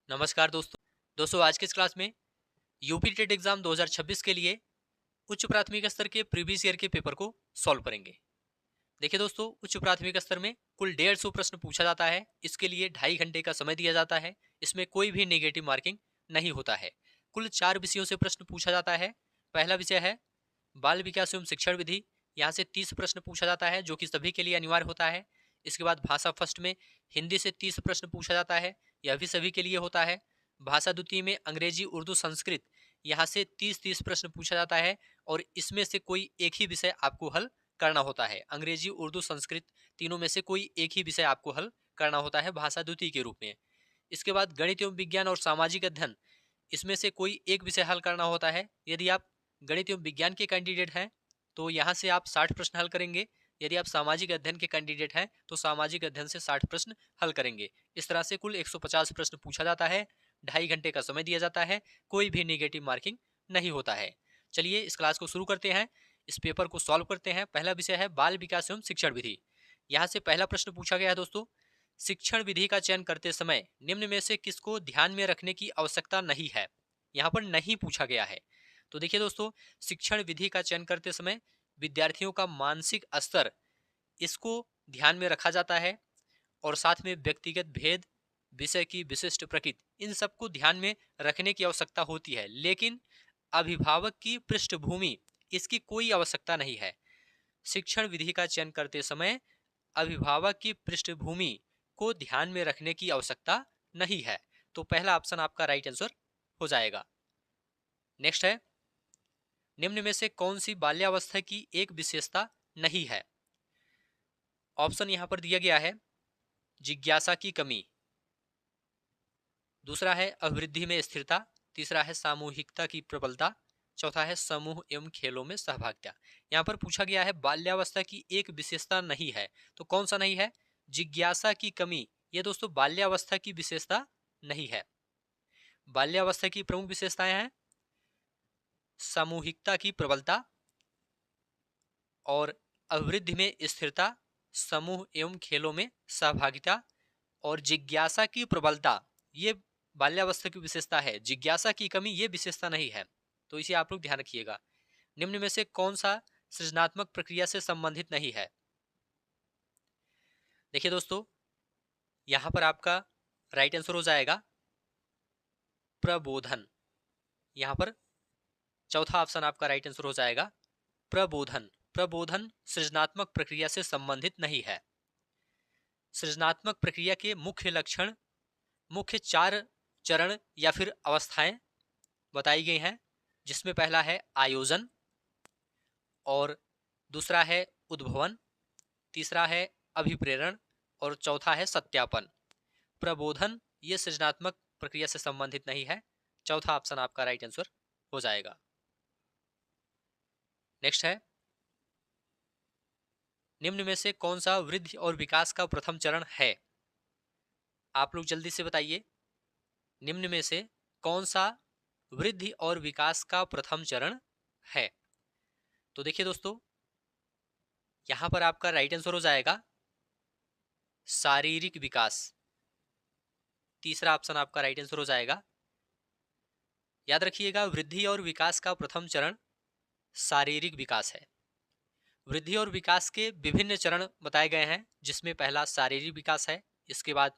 नमस्कार दोस्तों आज के इस क्लास में यूपी टेट एग्जाम 2026 के लिए उच्च प्राथमिक स्तर के प्रीवियस ईयर के पेपर को सॉल्व करेंगे। देखिए दोस्तों, उच्च प्राथमिक स्तर में कुल 150 प्रश्न पूछा जाता है। इसके लिए 2.5 घंटे का समय दिया जाता है। इसमें कोई भी नेगेटिव मार्किंग नहीं होता है। कुल 4 विषयों से प्रश्न पूछा जाता है। पहला विषय है बाल विकास एवं शिक्षण विधि। यहाँ से 30 प्रश्न पूछा जाता है, जो कि सभी के लिए अनिवार्य होता है। इसके बाद भाषा फर्स्ट में हिंदी से 30 प्रश्न पूछा जाता है। यह भी सभी के लिए होता है। भाषा द्वितीय में अंग्रेजी, उर्दू, संस्कृत, यहाँ से 30-30 प्रश्न पूछा जाता है और इसमें से कोई एक ही विषय आपको हल करना होता है। अंग्रेजी, उर्दू, संस्कृत तीनों में से कोई एक ही विषय आपको हल करना होता है भाषा द्वितीय के रूप में। इसके बाद गणित एवं विज्ञान और सामाजिक अध्ययन, इसमें से कोई एक विषय हल करना होता है। यदि आप गणित एवं विज्ञान के कैंडिडेट हैं तो यहाँ से आप 60 प्रश्न हल करेंगे। यदि आप सामाजिक अध्ययन के कैंडिडेट हैं तो सामाजिक अध्ययन से 60 प्रश्न हल करेंगे। इस तरह से कुल 150 प्रश्न पूछा जाता है। 2.5 घंटे का समय दिया जाता है। कोई भी नेगेटिव मार्किंग नहीं होता है। चलिए इस क्लास को शुरू करते हैं। इस पेपर को सॉल्व करते हैं। पहला विषय है बाल विकास एवं शिक्षण विधि। यहाँ से पहला प्रश्न पूछा गया है दोस्तों, शिक्षण विधि का चयन करते समय निम्न में से किसको ध्यान में रखने की आवश्यकता नहीं है। यहाँ पर नहीं पूछा गया है। तो देखिए दोस्तों, शिक्षण विधि का चयन करते समय विद्यार्थियों का मानसिक स्तर, इसको ध्यान में रखा जाता है और साथ में व्यक्तिगत भेद, विषय की विशिष्ट प्रकृति, इन सबको ध्यान में रखने की आवश्यकता होती है। लेकिन अभिभावक की पृष्ठभूमि, इसकी कोई आवश्यकता नहीं है। शिक्षण विधि का चयन करते समय अभिभावक की पृष्ठभूमि को ध्यान में रखने की आवश्यकता नहीं है। तो पहला ऑप्शन आपका राइट आंसर हो जाएगा। नेक्स्ट है, निम्न में से कौन सी बाल्यावस्था की एक विशेषता नहीं है। ऑप्शन यहां पर दिया गया है जिज्ञासा की कमी, दूसरा है अभिवृद्धि में स्थिरता, तीसरा है सामूहिकता की प्रबलता, चौथा है समूह एवं खेलों में सहभागिता। यहाँ पर पूछा गया है बाल्यावस्था की एक विशेषता नहीं है, तो कौन सा नहीं है? जिज्ञासा की कमी। ये दोस्तों बाल्यावस्था की विशेषता नहीं है। बाल्यावस्था की प्रमुख विशेषताएं हैं सामूहिकता की प्रबलता और अभिवृद्धि में स्थिरता, समूह एवं खेलों में सहभागिता और जिज्ञासा की प्रबलता। ये बाल्यावस्था की विशेषता है। जिज्ञासा की कमी ये विशेषता नहीं है। तो इसे आप लोग ध्यान रखिएगा। निम्न में से कौन सा सृजनात्मक प्रक्रिया से संबंधित नहीं है। देखिए दोस्तों, यहां पर आपका राइट आंसर हो जाएगा प्रबोधन। यहां पर चौथा ऑप्शन आपका राइट आंसर हो जाएगा प्रबोधन। प्रबोधन सृजनात्मक प्रक्रिया से संबंधित नहीं है। सृजनात्मक प्रक्रिया के मुख्य लक्षण, मुख्य 4 चरण या फिर अवस्थाएं बताई गई हैं, जिसमें पहला है आयोजन और दूसरा है उद्भवन, तीसरा है अभिप्रेरण और चौथा है सत्यापन। प्रबोधन ये सृजनात्मक प्रक्रिया से संबंधित नहीं है। चौथा ऑप्शन आपका राइट आंसर हो जाएगा। नेक्स्ट है, निम्न में से कौन सा वृद्धि और विकास का प्रथम चरण है। आप लोग जल्दी से बताइए, निम्न में से कौन सा वृद्धि और विकास का प्रथम चरण है। तो देखिए दोस्तों, यहां पर आपका राइट आंसर हो जाएगा शारीरिक विकास। तीसरा ऑप्शन आपका राइट आंसर हो जाएगा। याद रखिएगा, वृद्धि और विकास का प्रथम चरण शारीरिक विकास है। वृद्धि और विकास के विभिन्न चरण बताए गए हैं, जिसमें पहला शारीरिक विकास है, इसके बाद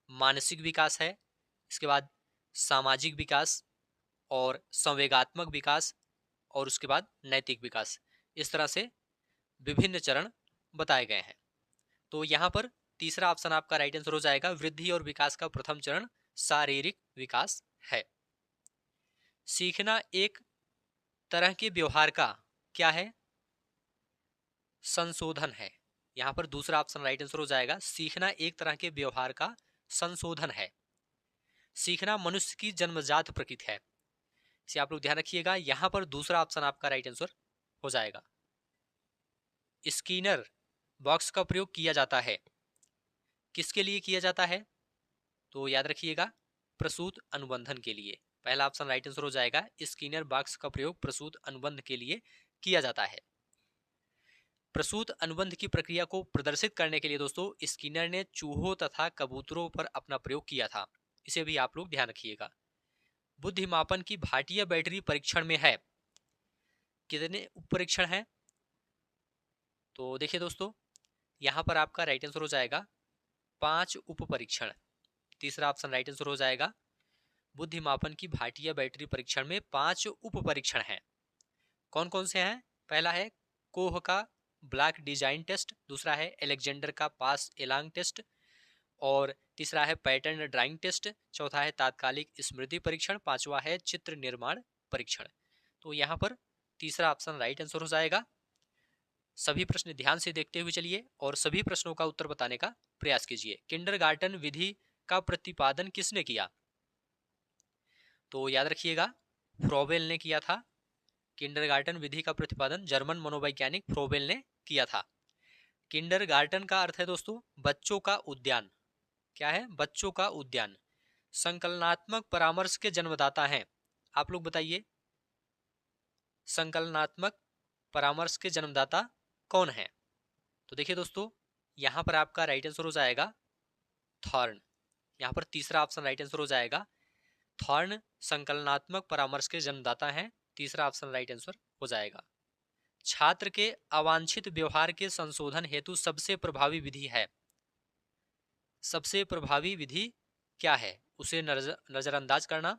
मानसिक विकास है, इसके बाद सामाजिक विकास और संवेगात्मक विकास और उसके बाद नैतिक विकास। इस तरह से विभिन्न चरण बताए गए हैं। तो यहां पर तीसरा ऑप्शन आपका राइट आंसर हो जाएगा। वृद्धि और विकास का प्रथम चरण शारीरिक विकास है। सीखना एक तरह के व्यवहार का क्या है? संशोधन है। यहां पर दूसरा ऑप्शन राइट आंसर हो जाएगा। सीखना एक तरह के व्यवहार का संशोधन है। सीखना मनुष्य की जन्मजात प्रकृति है। इसे आप लोग ध्यान रखिएगा। यहां पर दूसरा ऑप्शन आपका राइट आंसर हो जाएगा। स्किनर बॉक्स का प्रयोग किया जाता है, किसके लिए किया जाता है? तो याद रखिएगा, प्रसूत अनुबंधन के लिए। पहला ऑप्शन राइट आंसर हो जाएगा। स्किनर बॉक्स का प्रयोग प्रसूत अनुबंध के लिए किया जाता है। प्रसूत अनुबंध की प्रक्रिया को प्रदर्शित करने के लिए दोस्तों स्किनर ने चूहों तथा कबूतरों पर अपना प्रयोग किया था। इसे भी आप लोग ध्यान रखिएगा। बुद्धिमापन की भाटीय बैटरी परीक्षण में है, कितने उप परीक्षण है? तो देखिए दोस्तों, यहां पर आपका राइट आंसर हो जाएगा 5 उप परीक्षण। तीसरा ऑप्शन राइट आंसर हो जाएगा। बुद्धिमापन की भाटीय बैटरी परीक्षण में 5 उप परीक्षण हैं। कौन कौन से हैं? पहला है कोह का ब्लॉक डिजाइन टेस्ट, दूसरा है एलेक्जेंडर का पास एलांग टेस्ट, और तीसरा है पैटर्न ड्राइंग टेस्ट, चौथा है तात्कालिक स्मृति परीक्षण, पांचवा है चित्र निर्माण परीक्षण। तो यहाँ पर तीसरा ऑप्शन राइट आंसर हो जाएगा। सभी प्रश्न ध्यान से देखते हुए चलिए और सभी प्रश्नों का उत्तर बताने का प्रयास कीजिए। किंडरगार्टन विधि का प्रतिपादन किसने किया? तो याद रखिएगा, फ्रोबेल ने किया था। किंडरगार्टन विधि का प्रतिपादन जर्मन मनोवैज्ञानिक फ्रोबेल ने किया था। किंडरगार्टन का अर्थ है दोस्तों बच्चों का उद्यान। क्या है? बच्चों का उद्यान। संकलनात्मक परामर्श के जन्मदाता हैं। आप लोग बताइए, संकलनात्मक परामर्श के जन्मदाता कौन है? तो देखिए दोस्तों, यहां पर आपका राइट आंसर हो जाएगा थॉर्न। यहां पर तीसरा ऑप्शन राइट आंसर हो जाएगा। थॉर्न संकलनात्मक परामर्श के जन्मदाता हैं। तीसरा ऑप्शन राइट आंसर हो जाएगा। छात्र के अवांछित व्यवहार के संशोधन हेतु सबसे प्रभावी विधि है। सबसे प्रभावी विधि क्या है? उसे नजरअंदाज करना,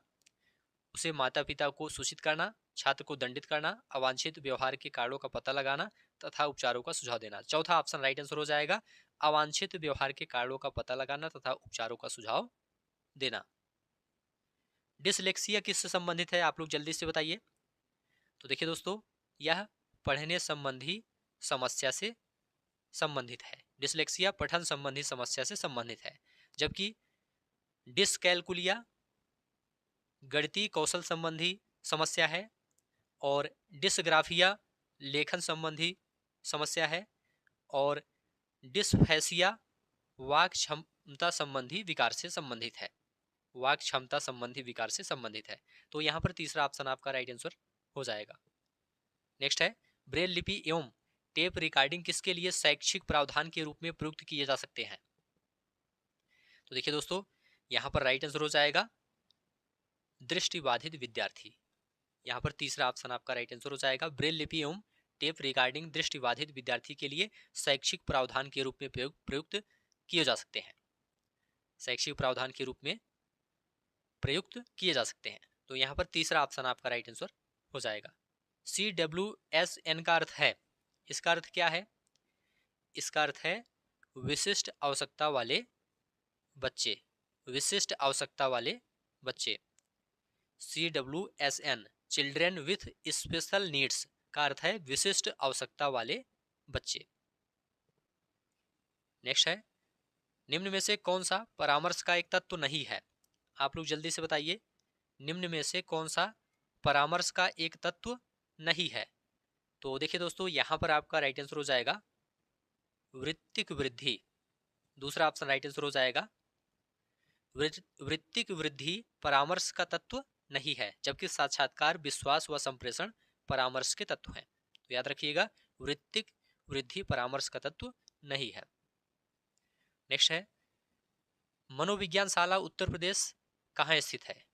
उसे माता पिता को सूचित करना, छात्र को दंडित करना, अवांछित व्यवहार के कारणों का पता लगाना तथा उपचारों का सुझाव देना। चौथा ऑप्शन राइट आंसर हो जाएगा। अवांछित व्यवहार के कारणों का पता लगाना तथा उपचारों का सुझाव देना। डिसलेक्सिया किससे संबंधित है? आप लोग जल्दी से बताइए। तो देखिए दोस्तों, यह पढ़ने संबंधी समस्या से संबंधित है। डिसलेक्सिया पठन संबंधी समस्या से संबंधित है, जबकि डिसकैलकुलिया गणितीय कौशल संबंधी समस्या है, और डिसग्राफिया लेखन संबंधी समस्या है, और डिसफेसिया वाक क्षमता संबंधी विकार से संबंधित है। वाक क्षमता संबंधी विकार से संबंधित है। तो यहां पर तीसरा ऑप्शन आपका राइट आंसर हो जाएगा। नेक्स्ट है, ब्रेल लिपि एवं टेप रिकॉर्डिंग किसके लिए शैक्षिक प्रावधान के रूप में प्रयुक्त किए जा सकते हैं? तो देखिए दोस्तों, यहां पर राइट आंसर हो जाएगा दृष्टिबाधित विद्यार्थी। यहां पर तीसरा ऑप्शन आपका राइट आंसर हो जाएगा। ब्रेल लिपि एवं टेप रिकॉर्डिंग दृष्टिबाधित विद्यार्थी के लिए शैक्षिक प्रावधान के रूप में प्रयुक्त किए जा सकते हैं। शैक्षिक प्रावधान के रूप में प्रयुक्त किए जा सकते हैं। तो यहाँ पर तीसरा ऑप्शन आपका राइट आंसर हो जाएगा। CWSN का अर्थ है, इसका अर्थ क्या है? इसका अर्थ है विशिष्ट आवश्यकता वाले बच्चे। विशिष्ट आवश्यकता वाले बच्चे। CWSN children with special needs का अर्थ है विशिष्ट आवश्यकता वाले बच्चे। नेक्स्ट है, निम्न में से कौन सा परामर्श का एक तत्व नहीं है? आप लोग जल्दी से बताइए, निम्न में से कौन सा परामर्श का एक तत्व नहीं है? तो देखिए दोस्तों, यहां पर आपका राइट आंसर हो जाएगा वृत्तिक वृद्धि। दूसरा ऑप्शन राइट आंसर हो जाएगा। वृत्तिक वृद्धि परामर्श का तत्व नहीं है, जबकि साक्षात्कार, विश्वास व संप्रेषण परामर्श के तत्व हैं। तो याद रखिएगा, वृत्तिक वृद्धि परामर्श का तत्व नहीं है। नेक्स्ट है, मनोविज्ञानशाला उत्तर प्रदेश कहाँ स्थित है?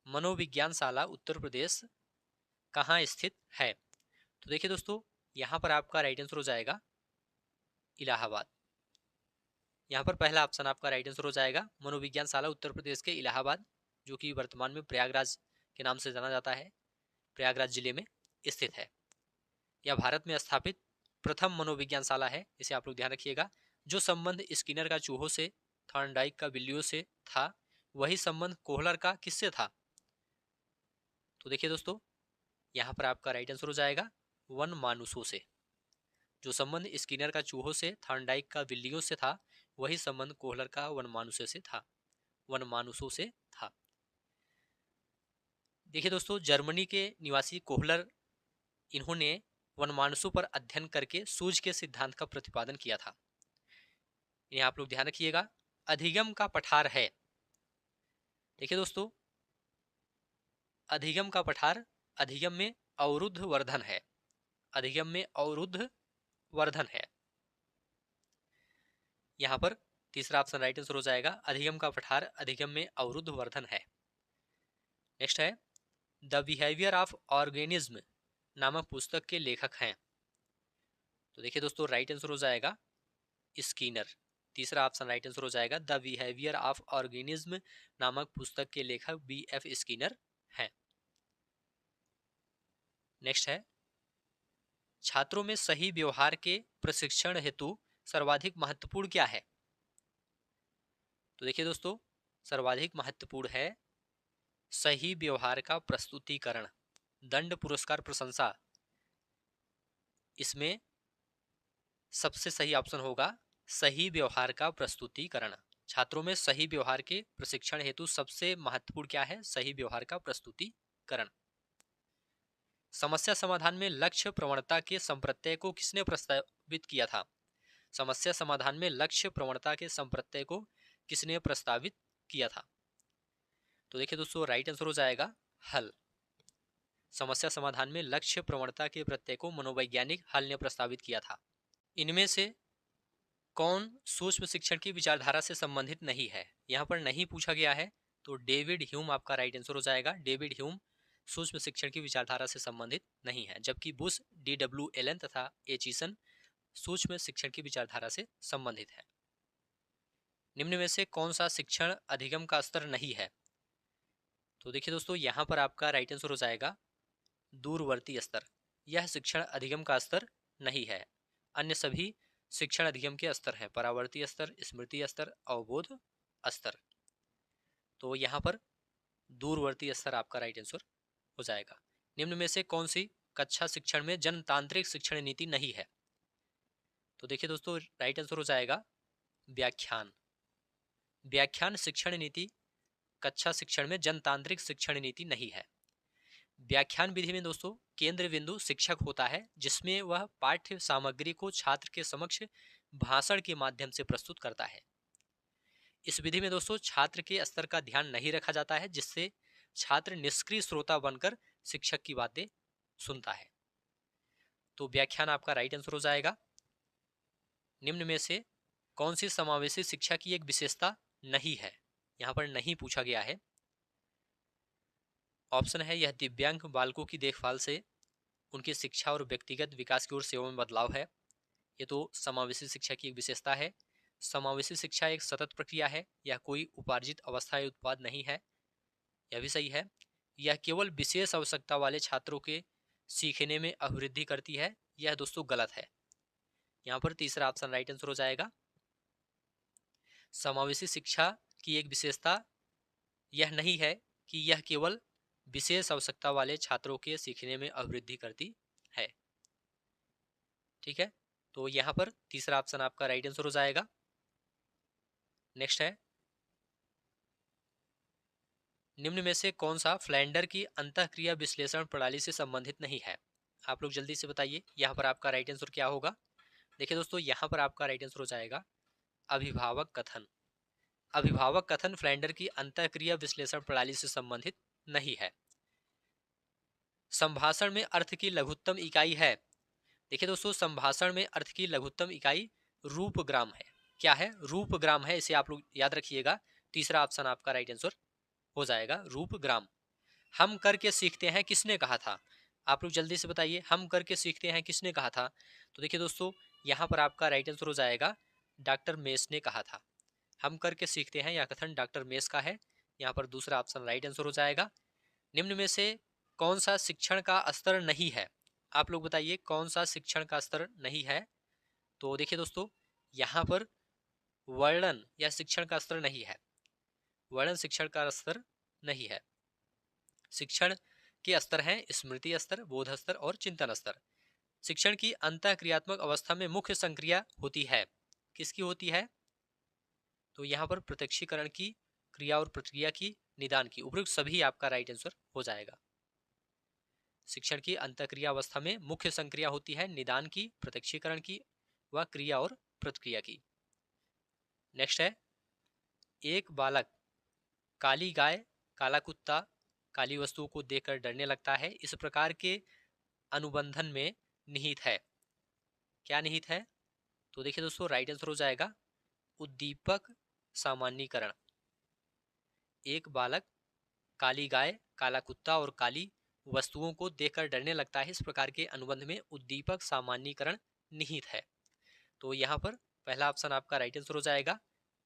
मनोविज्ञानशाला उत्तर प्रदेश कहाँ स्थित है? तो देखिए दोस्तों, यहां पर आपका राइट आंसर हो जाएगा इलाहाबाद। यहाँ पर पहला ऑप्शन आपका राइट आंसर हो जाएगा। मनोविज्ञानशाला उत्तर प्रदेश के इलाहाबाद, जो कि वर्तमान में प्रयागराज के नाम से जाना जाता है, प्रयागराज जिले में स्थित है। यह भारत में स्थापित प्रथम मनोविज्ञानशाला है, इसे आप लोग ध्यान रखिएगा। जो संबंध स्किनर का चूहों से, थॉर्नडाइक का बिल्लियों से था, वही संबंध कोहलर का किससे था? तो देखिए दोस्तों, यहाँ पर आपका राइट आंसर हो जाएगा वन मानुषों से। जो संबंध स्किनर का चूहों से, थॉर्नडाइक का बिल्लियों से था, वही संबंध कोहलर का वनमानुषों से था। वनमानुषों से था। देखिए दोस्तों, जर्मनी के निवासी कोहलर, इन्होंने वनमानुषों पर अध्ययन करके सूझ के सिद्धांत का प्रतिपादन किया था। इन्हें आप लोग ध्यान रखिएगा। अधिगम का पठार है। देखिए दोस्तों, अधिगम का पठार, अधिगम में अवरुद्ध वर्धन है। अधिगम में अवरुद्ध वर्धन है। यहां पर तीसरा ऑप्शन राइट आंसर हो जाएगा, अधिगम का पठार अधिगम में अवरुद्ध वर्धन है। नेक्स्ट है द बिहेवियर ऑफ ऑर्गेनिज्म नामक पुस्तक के लेखक हैं। तो देखिए दोस्तों राइट आंसर हो जाएगा स्कीनर। तीसरा ऑप्शन राइट आंसर हो जाएगा, द बिहेवियर ऑफ ऑर्गेनिज्म नामक पुस्तक के लेखक B.F. स्कीनर हैं। नेक्स्ट है छात्रों में सही व्यवहार के प्रशिक्षण हेतु सर्वाधिक महत्वपूर्ण क्या है। तो देखिए दोस्तों सर्वाधिक महत्वपूर्ण है सही व्यवहार का प्रस्तुतिकरण, दंड पुरस्कार प्रशंसा। इसमें सबसे सही ऑप्शन होगा सही व्यवहार का प्रस्तुतिकरण। छात्रों में सही व्यवहार के प्रशिक्षण हेतु सबसे महत्वपूर्ण क्या है, सही व्यवहार का प्रस्तुतिकरण। समस्या समाधान में लक्ष्य प्रवणता के संप्रत्यय को किसने प्रस्तावित किया था। समस्या समाधान में लक्ष्य प्रवणता के संप्रत्यय को किसने प्रस्तावित किया था। तो देखिए दोस्तों राइट आंसर हो जाएगा हल। समस्या समाधान में लक्ष्य प्रवणता के प्रत्यय को मनोवैज्ञानिक हल ने प्रस्तावित किया था। इनमें से कौन सूक्ष्म शिक्षण की विचारधारा से संबंधित नहीं है। यहाँ पर नहीं पूछा गया है, तो डेविड ह्यूम आपका राइट आंसर हो जाएगा। डेविड ह्यूम सूक्ष्म शिक्षण की विचारधारा से संबंधित नहीं है, जबकि बुश, D.W. एलन तथा एचिसन सूक्ष्म शिक्षण की विचारधारा से संबंधित है। निम्न में से कौन सा शिक्षण अधिगम का स्तर नहीं है। तो देखिए दोस्तों यहाँ पर आपका राइट आंसर हो जाएगा दूरवर्ती स्तर। यह शिक्षण अधिगम का स्तर नहीं है। अन्य सभी शिक्षण अधिगम के स्तर हैं, परावर्ती स्तर, स्मृति स्तर, अवबोध स्तर। तो यहाँ पर दूरवर्ती स्तर आपका राइट आंसर हो जाएगा। निम्न में से कौन सी कक्षा शिक्षण में जनतांत्रिक शिक्षण नीति नहीं है। तो देखिए दोस्तों राइट आंसर हो जाएगा व्याख्यान। व्याख्यान शिक्षण नीति कक्षा शिक्षण में जनतांत्रिक शिक्षण नीति नहीं है। व्याख्यान विधि में दोस्तों केंद्र बिंदु शिक्षक होता है, जिसमें वह पाठ्य सामग्री को छात्र के समक्ष भाषण के माध्यम से प्रस्तुत करता है। इस विधि में दोस्तों छात्र के स्तर का ध्यान नहीं रखा जाता है, जिससे छात्र निष्क्रिय श्रोता बनकर शिक्षक की बातें सुनता है। तो व्याख्यान आपका राइट आंसर हो जाएगा। निम्न में से कौन सी समावेशी शिक्षा की एक विशेषता नहीं है। यहाँ पर नहीं पूछा गया है। ऑप्शन है यह दिव्यांग बालकों की देखभाल से उनकी शिक्षा और व्यक्तिगत विकास की ओर सेवा में बदलाव है। ये तो समावेशी शिक्षा की एक विशेषता है। समावेशी शिक्षा एक सतत प्रक्रिया है, यह कोई उपार्जित अवस्था या उत्पाद नहीं है। यह भी सही है। यह केवल विशेष आवश्यकता वाले छात्रों के सीखने में अभिवृद्धि करती है। यह दोस्तों गलत है। यहाँ पर तीसरा ऑप्शन राइट आंसर हो जाएगा। समावेशी शिक्षा की एक विशेषता यह नहीं है कि यह केवल विशेष आवश्यकता वाले छात्रों के सीखने में अभिवृद्धि करती है। ठीक है, तो यहाँ पर तीसरा ऑप्शन आपका राइट आंसर हो जाएगा। नेक्स्ट है निम्न में से कौन सा फ्लैंडर की अंतःक्रिया विश्लेषण प्रणाली से संबंधित नहीं है। आप लोग जल्दी से बताइए यहाँ पर आपका राइट आंसर क्या होगा। देखिए दोस्तों यहाँ पर आपका राइट आंसर हो जाएगा अभिभावक कथन। अभिभावक कथन फ्लैंडर की अंतःक्रिया विश्लेषण प्रणाली से संबंधित नहीं है। संभाषण में अर्थ की लघुत्तम इकाई है। देखिए दोस्तों संभाषण में अर्थ की लघुत्तम इकाई रूपग्राम है। क्या है, रूपग्राम है, इसे आप लोग याद रखिएगा। तीसरा ऑप्शन आपका राइट आंसर हो जाएगा रूपग्राम। हम करके सीखते हैं किसने कहा था। आप लोग जल्दी से बताइए हम करके सीखते हैं किसने कहा था। तो देखिए दोस्तों यहाँ पर आपका राइट आंसर हो जाएगा डॉक्टर मेस ने कहा था। हम करके सीखते हैं यह कथन डॉक्टर मेस का है। यहाँ पर दूसरा ऑप्शन राइट आंसर हो जाएगा। निम्न में से कौन सा शिक्षण का स्तर नहीं है। आप लोग बताइए कौन सा शिक्षण का स्तर नहीं है। तो देखिए दोस्तों यहाँ पर वर्णन या शिक्षण का स्तर नहीं है। वर्णन शिक्षण का स्तर नहीं है। शिक्षण के स्तर हैं स्मृति स्तर, बोध स्तर और चिंतन स्तर। शिक्षण की अंतःक्रियात्मक अवस्था में मुख्य संक्रिया होती है। किसकी होती है। तो यहाँ पर प्रत्यक्षीकरण की, क्रिया और प्रक्रिया की, निदान की। उपयुक्त सभी आपका राइट आंसर हो जाएगा। शिक्षण की अंतःक्रिया अवस्था में मुख्य संक्रिया होती है निदान की, प्रत्यक्षीकरण की व क्रिया और प्रतिक्रिया की। नेक्स्ट है एक बालक काली गाय, काला कुत्ता, काली वस्तुओं को देखकर डरने लगता है, इस प्रकार के अनुबंधन में निहित है। क्या निहित है। तो देखिए दोस्तों राइट आंसर हो जाएगा उद्दीपक सामान्यीकरण। एक बालक काली गाय, काला कुत्ता और काली वस्तुओं को देखकर डरने लगता है। इस प्रकार के अनुबंध में उद्दीपक सामान्यीकरण निहित है। तो यहाँ पर पहला ऑप्शन आपका राइट आंसर हो जाएगा।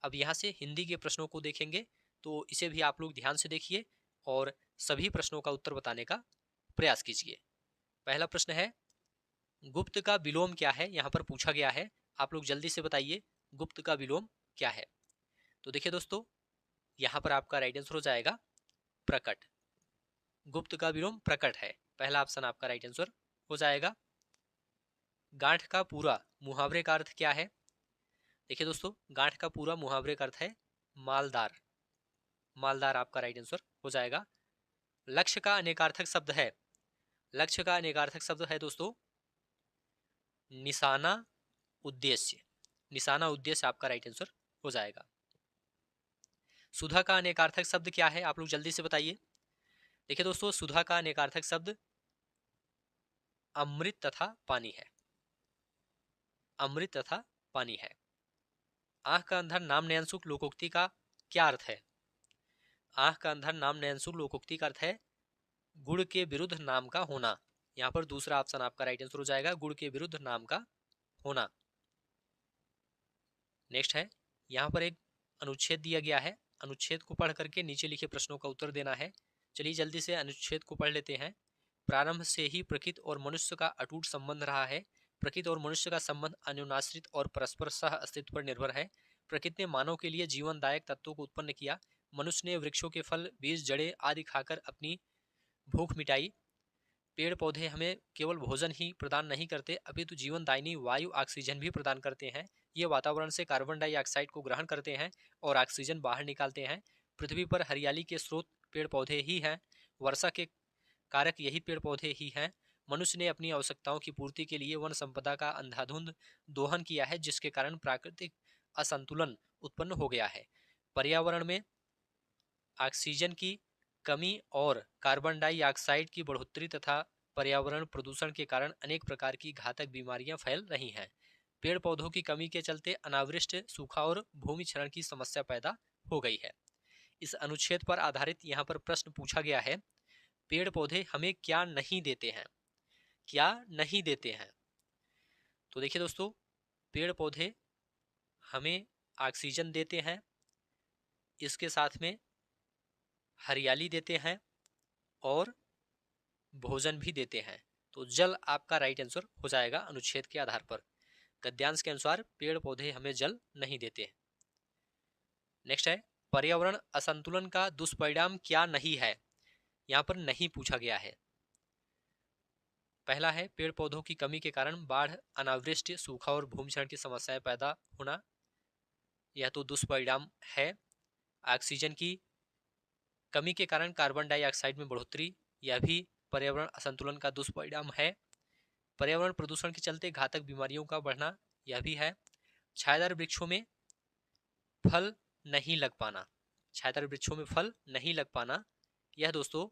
अब यहाँ से हिंदी के प्रश्नों को देखेंगे, तो इसे भी आप लोग ध्यान से देखिए और सभी प्रश्नों का उत्तर बताने का प्रयास कीजिए। पहला प्रश्न है, गुप्त का विलोम क्या है? यहाँ पर पूछा गया है, आप लोग जल्दी से बताइए गुप्त का विलोम क्या है। तो देखिए दोस्तों, यहाँ पर आपका राइट आंसर हो जाएगा प्रकट। गुप्त का विलोम प्रकट है, पहला ऑप्शन आपका राइट आंसर हो जाएगा। गांठ का पूरा मुहावरे का अर्थ क्या है? देखिए दोस्तों, गांठ का पूरा मुहावरे का अर्थ है मालदार। मालदार आपका राइट आंसर हो जाएगा। लक्ष्य का अनेकार्थक शब्द है, लक्ष्य का अनेकार्थक शब्द है दोस्तों निशाना उद्देश्य। निशाना उद्देश्य आपका राइट आंसर हो जाएगा। सुधा का अनेकार्थक शब्द क्या है? आप लोग जल्दी से बताइए। देखिए दोस्तों, सुधा का अनेकार्थक शब्द अमृत तथा पानी है। अमृत तथा पानी है। आंख का अंधर नाम नयनसुख लोकोक्ति का क्या अर्थ है? आंख का अंधर नाम नयनसुख लोकोक्ति का अर्थ है गुण के विरुद्ध नाम का होना। यहाँ पर दूसरा ऑप्शन आपका राइट आंसर हो जाएगा, गुण के विरुद्ध नाम का होना। नेक्स्ट है, यहाँ पर एक अनुच्छेद दिया गया है, अनुच्छेद को पढ़ करके नीचे लिखे प्रश्नों का उत्तर देना है। चलिए जल्दी से अनुच्छेद को पढ़ लेते हैं। प्रारंभ से ही प्रकृति और मनुष्य का अटूट संबंध रहा है। प्रकृति और मनुष्य का संबंध अन्योन्याश्रित और परस्पर सह अस्तित्व पर निर्भर है। प्रकृति ने मानव के लिए जीवनदायक तत्वों को उत्पन्न किया। मनुष्य ने वृक्षों के फल, बीज, जड़ें आदि खाकर अपनी भूख मिटाई। पेड़ पौधे हमें केवल भोजन ही प्रदान नहीं करते, अपितु जीवनदायिनी वायु ऑक्सीजन भी प्रदान करते हैं। ये वातावरण से कार्बन डाइऑक्साइड को ग्रहण करते हैं और ऑक्सीजन बाहर निकालते हैं। पृथ्वी पर हरियाली के स्रोत पेड़ पौधे ही हैं। वर्षा के कारक यही पेड़ पौधे ही हैं। मनुष्य ने अपनी आवश्यकताओं की पूर्ति के लिए वन संपदा का अंधाधुंध दोहन किया है, जिसके कारण प्राकृतिक असंतुलन उत्पन्न हो गया है। पर्यावरण में ऑक्सीजन की कमी और कार्बन डाइऑक्साइड की बढ़ोतरी तथा पर्यावरण प्रदूषण के कारण अनेक प्रकार की घातक बीमारियां फैल रही हैं। पेड़ पौधों की कमी के चलते अनावृष्ट, सूखा और भूमि क्षरण की समस्या पैदा हो गई है। इस अनुच्छेद पर आधारित यहाँ पर प्रश्न पूछा गया है, पेड़ पौधे हमें क्या नहीं देते हैं? क्या नहीं देते हैं? तो देखिए दोस्तों, पेड़ पौधे हमें ऑक्सीजन देते हैं, इसके साथ में हरियाली देते हैं और भोजन भी देते हैं। तो जल आपका राइट आंसर हो जाएगा अनुच्छेद के आधार पर। गद्यांश के अनुसार पेड़ पौधे हमें जल नहीं देते। नेक्स्ट है, पर्यावरण असंतुलन का दुष्परिणाम क्या नहीं है? यहाँ पर नहीं पूछा गया है। पहला है, पेड़ पौधों की कमी के कारण बाढ़, अनावृष्टि, सूखा और भूमिक्षरण की समस्याएं पैदा होना, यह तो दुष्परिणाम है। ऑक्सीजन की कमी के कारण कार्बन डाइऑक्साइड में बढ़ोतरी, यह भी पर्यावरण असंतुलन का दुष्परिणाम है। पर्यावरण प्रदूषण के चलते घातक बीमारियों का बढ़ना, यह भी है। छायादार वृक्षों में फल नहीं लग पाना, छायादार वृक्षों में फल नहीं लग पाना, यह दोस्तों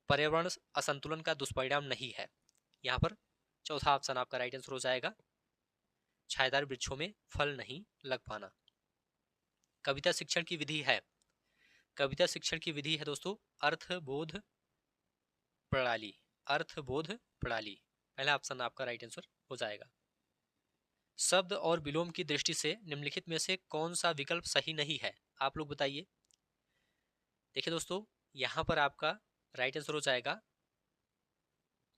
पर्यावरण असंतुलन का दुष्परिणाम नहीं है। यहाँ पर चौथा ऑप्शन आपका राइट आंसर हो जाएगा, छायादार वृक्षों में फल नहीं लग पाना। कविता शिक्षण की विधि है, कविता शिक्षण की विधि है दोस्तों अर्थबोध प्रणाली। अर्थबोध प्रणाली, पहला ऑप्शन आपका राइट आंसर हो जाएगा। शब्द और विलोम की दृष्टि से निम्नलिखित में से कौन सा विकल्प सही नहीं है? आप लोग बताइए। देखिए दोस्तों, यहां पर आपका राइट आंसर हो जाएगा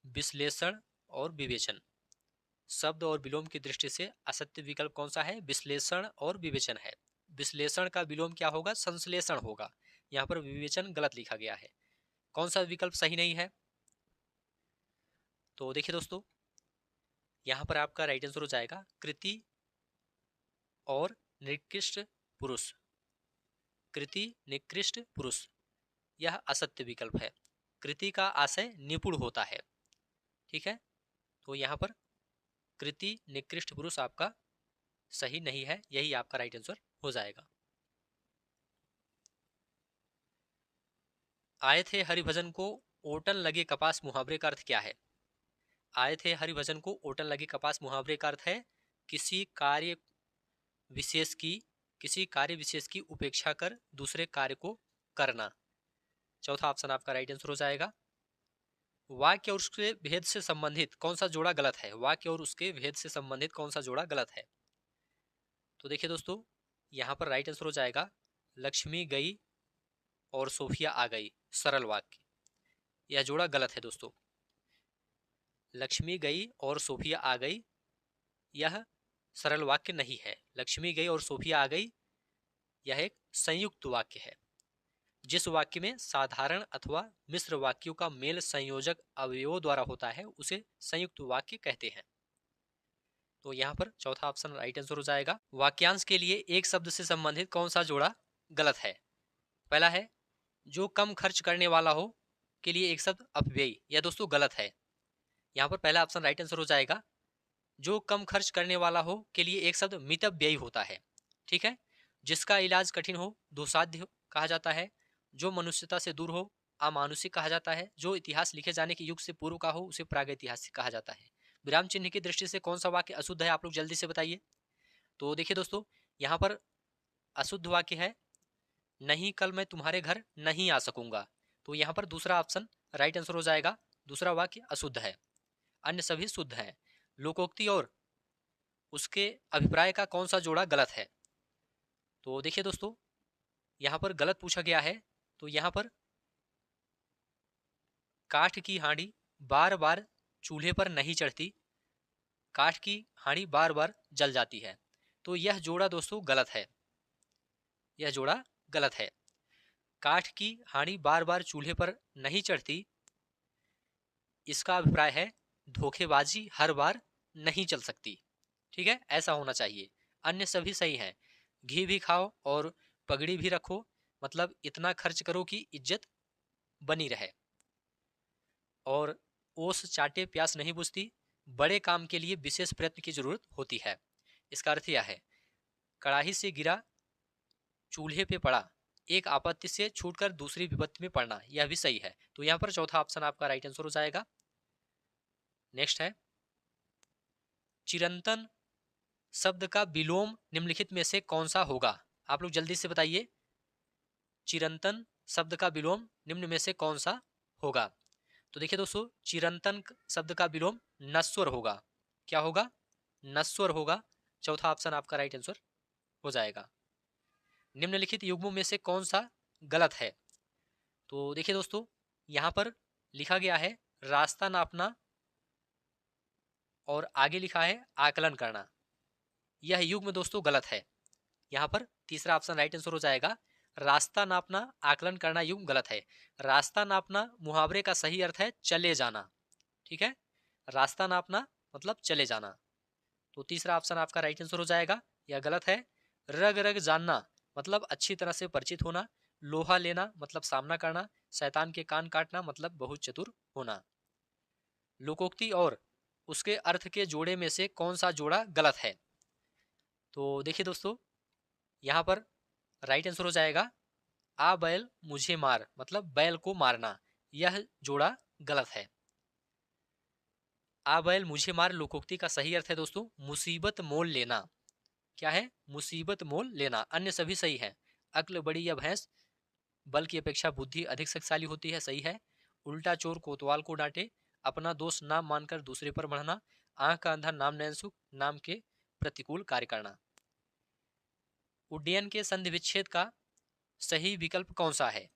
विश्लेषण और विवेचन। शब्द और विलोम की दृष्टि से असत्य विकल्प कौन सा है? विश्लेषण और विवेचन है। विश्लेषण का विलोम क्या होगा? संश्लेषण होगा। यहाँ पर विवेचन गलत लिखा गया है। कौन सा विकल्प सही नहीं है? तो देखिए दोस्तों, यहाँ पर आपका राइट आंसर हो जाएगा कृति और निकृष्ट पुरुष। कृति, निकृष्ट पुरुष, यह असत्य विकल्प है। कृति का आशय निपुण होता है, ठीक है। तो यहाँ पर कृति, निकृष्ट पुरुष आपका सही नहीं है, यही आपका राइट आंसर हो जाएगा। आए थे हरिभजन को ओटन लगे कपास मुहावरे का अर्थ क्या है? आए थे हरिभजन को ओटन लगे कपास मुहावरे का अर्थ है किसी कार्य विशेष की, किसी कार्य विशेष की उपेक्षा कर दूसरे कार्य को करना। चौथा ऑप्शन आपका राइट आंसर हो जाएगा। वाक्य और उसके भेद से संबंधित कौन सा जोड़ा गलत है? वाक्य और उसके भेद से संबंधित कौन सा जोड़ा गलत है? तो देखिए दोस्तों, यहाँ पर राइट आंसर हो जाएगा लक्ष्मी गई और सोफिया आ गई, सरल वाक्य। यह जोड़ा गलत है दोस्तों। लक्ष्मी गई और सोफिया आ गई, यह सरल वाक्य नहीं है। लक्ष्मी गई और सोफिया आ गई, यह एक संयुक्त वाक्य है। जिस वाक्य में साधारण अथवा मिश्र वाक्यों का मेल संयोजक अवयवों द्वारा होता है उसे संयुक्त वाक्य कहते हैं। तो यहाँ पर चौथा ऑप्शन राइट आंसर हो जाएगा। वाक्यांश के लिए एक शब्द से संबंधित कौन सा जोड़ा गलत है? पहला है जो कम खर्च करने वाला हो के लिए एक शब्द अपव्ययी, यह दोस्तों गलत है। यहाँ पर पहला ऑप्शन राइट आंसर हो जाएगा। जो कम खर्च करने वाला हो के लिए एक शब्द मितव्ययी होता है। ठीक है। जिसका इलाज कठिन हो दुसाध्य कहा जाता है। जो मनुष्यता से दूर हो अमानुषिक कहा जाता है। जो इतिहास लिखे जाने के युग से पूर्व का हो उसे प्रागैतिहासिक कहा जाता है। विराम चिन्ह की दृष्टि से कौन सा वाक्य अशुद्ध है? आप लोग जल्दी से बताइए। तो देखिए दोस्तों, यहाँ पर अशुद्ध वाक्य है नहीं कल मैं तुम्हारे घर नहीं आ सकूंगा। तो यहाँ पर दूसरा ऑप्शन राइट आंसर हो जाएगा। दूसरा वाक्य अशुद्ध है, अन्य सभी शुद्ध है। लोकोक्ति और उसके अभिप्राय का कौन सा जोड़ा गलत है? तो देखिए दोस्तों, यहाँ पर गलत पूछा गया है। तो यहाँ पर काठ की हांडी बार बार चूल्हे पर नहीं चढ़ती, काठ की हांडी बार बार जल जाती है। तो यह जोड़ा दोस्तों गलत है। यह जोड़ा गलत है। काठ की हांडी बार बार चूल्हे पर नहीं चढ़ती, इसका अभिप्राय है धोखेबाजी हर बार नहीं चल सकती। ठीक है, ऐसा होना चाहिए। अन्य सभी सही हैं। घी भी खाओ और पगड़ी भी रखो, मतलब इतना खर्च करो कि इज्जत बनी रहे। और ओस चाटे प्यास नहीं बुझती, बड़े काम के लिए विशेष प्रयत्न की जरूरत होती है। इसका अर्थ यह है कड़ाही से गिरा चूल्हे पे पड़ा, एक आपत्ति से छूटकर दूसरी विपत्ति में पड़ना, यह भी सही है। तो यहाँ पर चौथा ऑप्शन आपका राइट आंसर हो जाएगा। नेक्स्ट है चिरंतन शब्द का विलोम निम्नलिखित में से कौन सा होगा? आप लोग जल्दी से बताइए। चिरंतन शब्द का विलोम निम्न में से कौन सा होगा? तो देखिए दोस्तों, चिरंतन शब्द का विलोम नश्वर होगा। क्या होगा? नश्वर होगा। चौथा ऑप्शन आपका राइट आंसर हो जाएगा। निम्नलिखित युग्मों में से कौन सा गलत है? तो देखिए दोस्तों, यहां पर लिखा गया है रास्ता नापना और आगे लिखा है आकलन करना। यह युग्म दोस्तों गलत है। यहाँ पर तीसरा ऑप्शन राइट आंसर हो जाएगा। रास्ता नापना आकलन करना युग्म गलत है। रास्ता नापना मुहावरे का सही अर्थ है चले जाना। ठीक है, रास्ता नापना मतलब चले जाना। तो तीसरा ऑप्शन आपका राइट आंसर हो जाएगा। यह गलत है। रग रग जानना मतलब अच्छी तरह से परिचित होना। लोहा लेना मतलब सामना करना। शैतान के कान काटना मतलब बहुत चतुर होना। लोकोक्ति और उसके अर्थ के जोड़े में से कौन सा जोड़ा गलत है? तो देखिए दोस्तों, यहाँ पर राइट आंसर हो जाएगा आ बैल मुझे मार मतलब बैल को मारना। यह जोड़ा गलत है। आ बैल मुझे मार लोकोक्ति का सही अर्थ है दोस्तों मुसीबत मोल लेना। क्या है? मुसीबत मोल लेना। अन्य सभी सही है। अक्ल बड़ी या भैंस बल की अपेक्षा बुद्धि अधिक शक्तिशाली होती है, सही है। उल्टा चोर कोतवाल को डांटे, अपना दोष नाम मानकर दूसरे पर बढ़ना, आंख का अंधा नाम नयन सुख, नाम के प्रतिकूल कार्य करना। उड्डयन के संधि विच्छेद का सही विकल्प कौन सा है?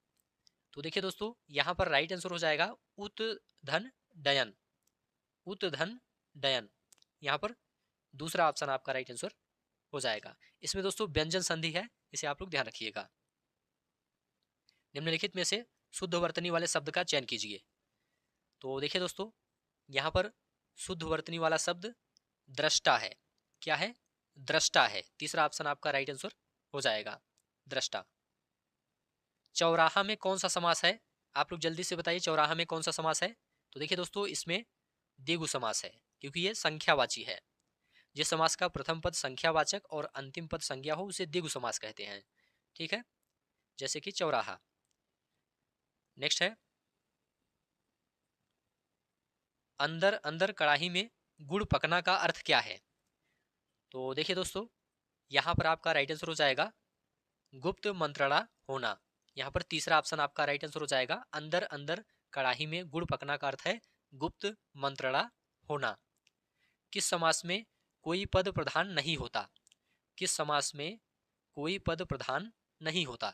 तो देखिए दोस्तों, यहाँ पर राइट आंसर हो जाएगा उत धन डयन। उत धन डयन, यहाँ पर दूसरा ऑप्शन आपका राइट आंसर हो जाएगा। इसमें दोस्तों व्यंजन संधि है, इसे आप लोग ध्यान रखिएगा। निम्नलिखित में से शुद्ध वर्तनी वाले शब्द का चयन कीजिए। तो देखिए दोस्तों, यहाँ पर शुद्ध वर्तनी वाला शब्द दृष्टा है। क्या है? दृष्टा है। तीसरा ऑप्शन आपका राइट आंसर हो जाएगा, दृष्टा। चौराहा में कौन सा समास है? आप लोग जल्दी से बताइए, चौराहा में कौन सा समास है? तो देखिए दोस्तों, इसमें द्विगु समास है क्योंकि ये संख्यावाची है। जिस समास का प्रथम पद संख्यावाचक और अंतिम पद संज्ञा हो उसे द्विगु समास कहते हैं। ठीक है, जैसे कि चौराहा। नेक्स्ट है अंदर अंदर कड़ाही में गुड़ पकना का अर्थ क्या है? तो देखिए दोस्तों, यहाँ पर आपका राइट आंसर हो जाएगा गुप्त मंत्रणा होना। यहाँ पर तीसरा ऑप्शन आपका राइट आंसर हो जाएगा अंदर अंदर कड़ाही में गुड़ पकना का अर्थ है गुप्त मंत्रणा होना। किस समास में कोई पद प्रधान नहीं होता? किस समास में कोई पद प्रधान नहीं होता?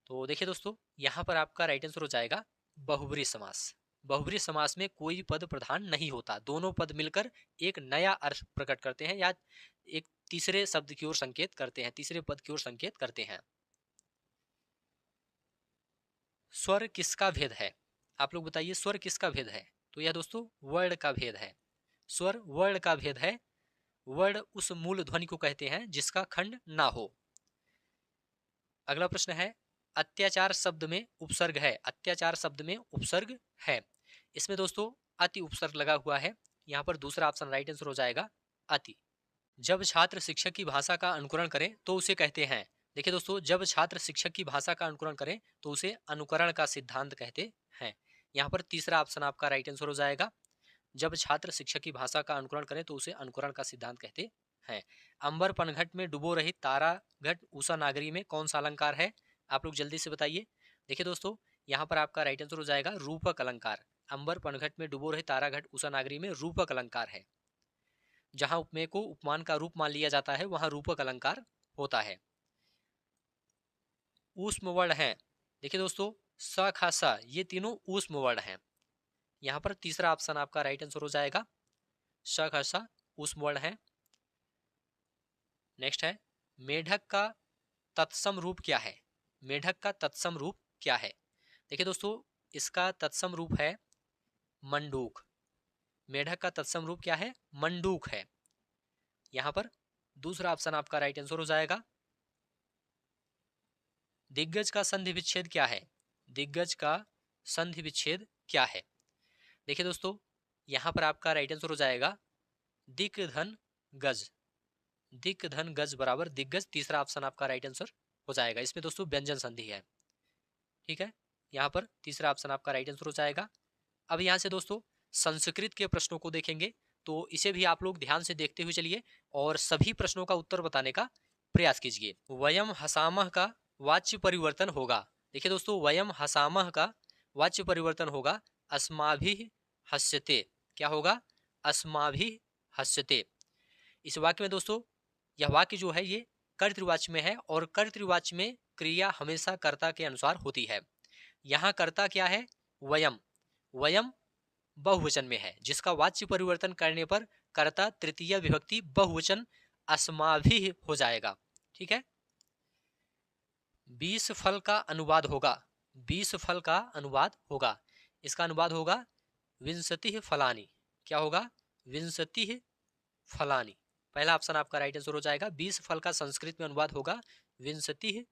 तो देखिए दोस्तों, यहाँ पर आपका राइट आंसर हो जाएगा बहुब्री समास। बहुब्री समास में कोई पद प्रधान नहीं होता, दोनों पद मिलकर एक नया अर्थ प्रकट करते हैं या एक तीसरे शब्द की ओर संकेत करते हैं, तीसरे पद की ओर संकेत करते हैं। स्वर किसका भेद है? आप लोग बताइए, स्वर किसका भेद है? तो यह दोस्तों वर्ण का भेद है। स्वर वर्ण का भेद है। वर्ण उस मूल ध्वनि को कहते हैं जिसका खंड ना हो। अगला प्रश्न है, अत्याचार शब्द में उपसर्ग है। अत्याचार शब्द में उपसर्ग है। इसमें दोस्तों अति उपसर्ग लगा हुआ है। यहाँ पर दूसरा ऑप्शन राइट आंसर हो जाएगा अति। जब छात्र शिक्षक की भाषा का अनुकरण करें तो उसे कहते हैं। देखिए दोस्तों, जब छात्र शिक्षक की भाषा का अनुकरण करें तो उसे अनुकरण का सिद्धांत कहते हैं। यहाँ पर तीसरा ऑप्शन आपका राइट आंसर हो जाएगा। जब छात्र शिक्षक की भाषा का अनुकरण करें तो उसे अनुकरण का सिद्धांत कहते हैं। अंबर पनघट में डुबो रही तारा घट उषा नागरी में कौन सा अलंकार है? आप लोग जल्दी से बताइए। देखिए दोस्तों, यहाँ पर आपका राइट आंसर हो जाएगा रूपक अलंकार। अंबर पनघट में डुबो रही तारा घट उषा नागरी में रूपक अलंकार है। जहां उपमेय को उपमान का रूप मान लिया जाता है वहां रूपक अलंकार होता है। ऊष्म वर्ण है। देखिए दोस्तों, स ख स ये तीनों ऊष्म वर्ण हैं। यहाँ पर तीसरा ऑप्शन आपका राइट आंसर हो जाएगा स ख स ऊष्म वर्ण है। नेक्स्ट है, मेढक का तत्सम रूप क्या है? मेढक का तत्सम रूप क्या है? देखिए दोस्तों, इसका तत्सम रूप है मंडूक। मेढक का तत्सम रूप क्या है? मंडूक है। यहां पर दूसरा ऑप्शन आपका राइट आंसर हो जाएगा। दिग्गज का संधि विच्छेद क्या है? दिग्गज का संधि विच्छेद क्या है? देखिए दोस्तों, यहां पर आपका राइट आंसर हो जाएगा दिक धन गज। दिक धन गज बराबर दिग्गज, तीसरा ऑप्शन आपका राइट आंसर हो जाएगा। इसमें दोस्तों व्यंजन संधि है। ठीक है, यहाँ पर तीसरा ऑप्शन आपका राइट आंसर हो जाएगा। अब यहाँ से दोस्तों संस्कृत के प्रश्नों को देखेंगे, तो इसे भी आप लोग ध्यान से देखते हुए चलिए और सभी प्रश्नों का उत्तर बताने का प्रयास कीजिए। वयम हसामह का वाच्य परिवर्तन होगा। देखिए दोस्तों, वयम हसामह का वाच्य परिवर्तन होगा अस्माभिः हस्यते। क्या होगा? अस्माभिः हस्यते। इस वाक्य में दोस्तों, यह वाक्य जो है ये कर्तृवाच्य में है और कर्तृवाच्य में क्रिया हमेशा कर्ता के अनुसार होती है। यहाँ कर्ता क्या है? वयम। वयम बहुवचन में है, जिसका वाच्य परिवर्तन करने पर कर्ता तृतीय विभक्ति बहुवचन अस्माभिः हो जाएगा। ठीक है, 20 फल का अनुवाद होगा। 20 फल का अनुवाद होगा। इसका अनुवाद होगा विंशतिः फलानि। क्या होगा? विंशतिः फलानि। पहला ऑप्शन आपका राइट आंसर हो जाएगा। 20 फल का संस्कृत में अनुवाद होगा विंशतिः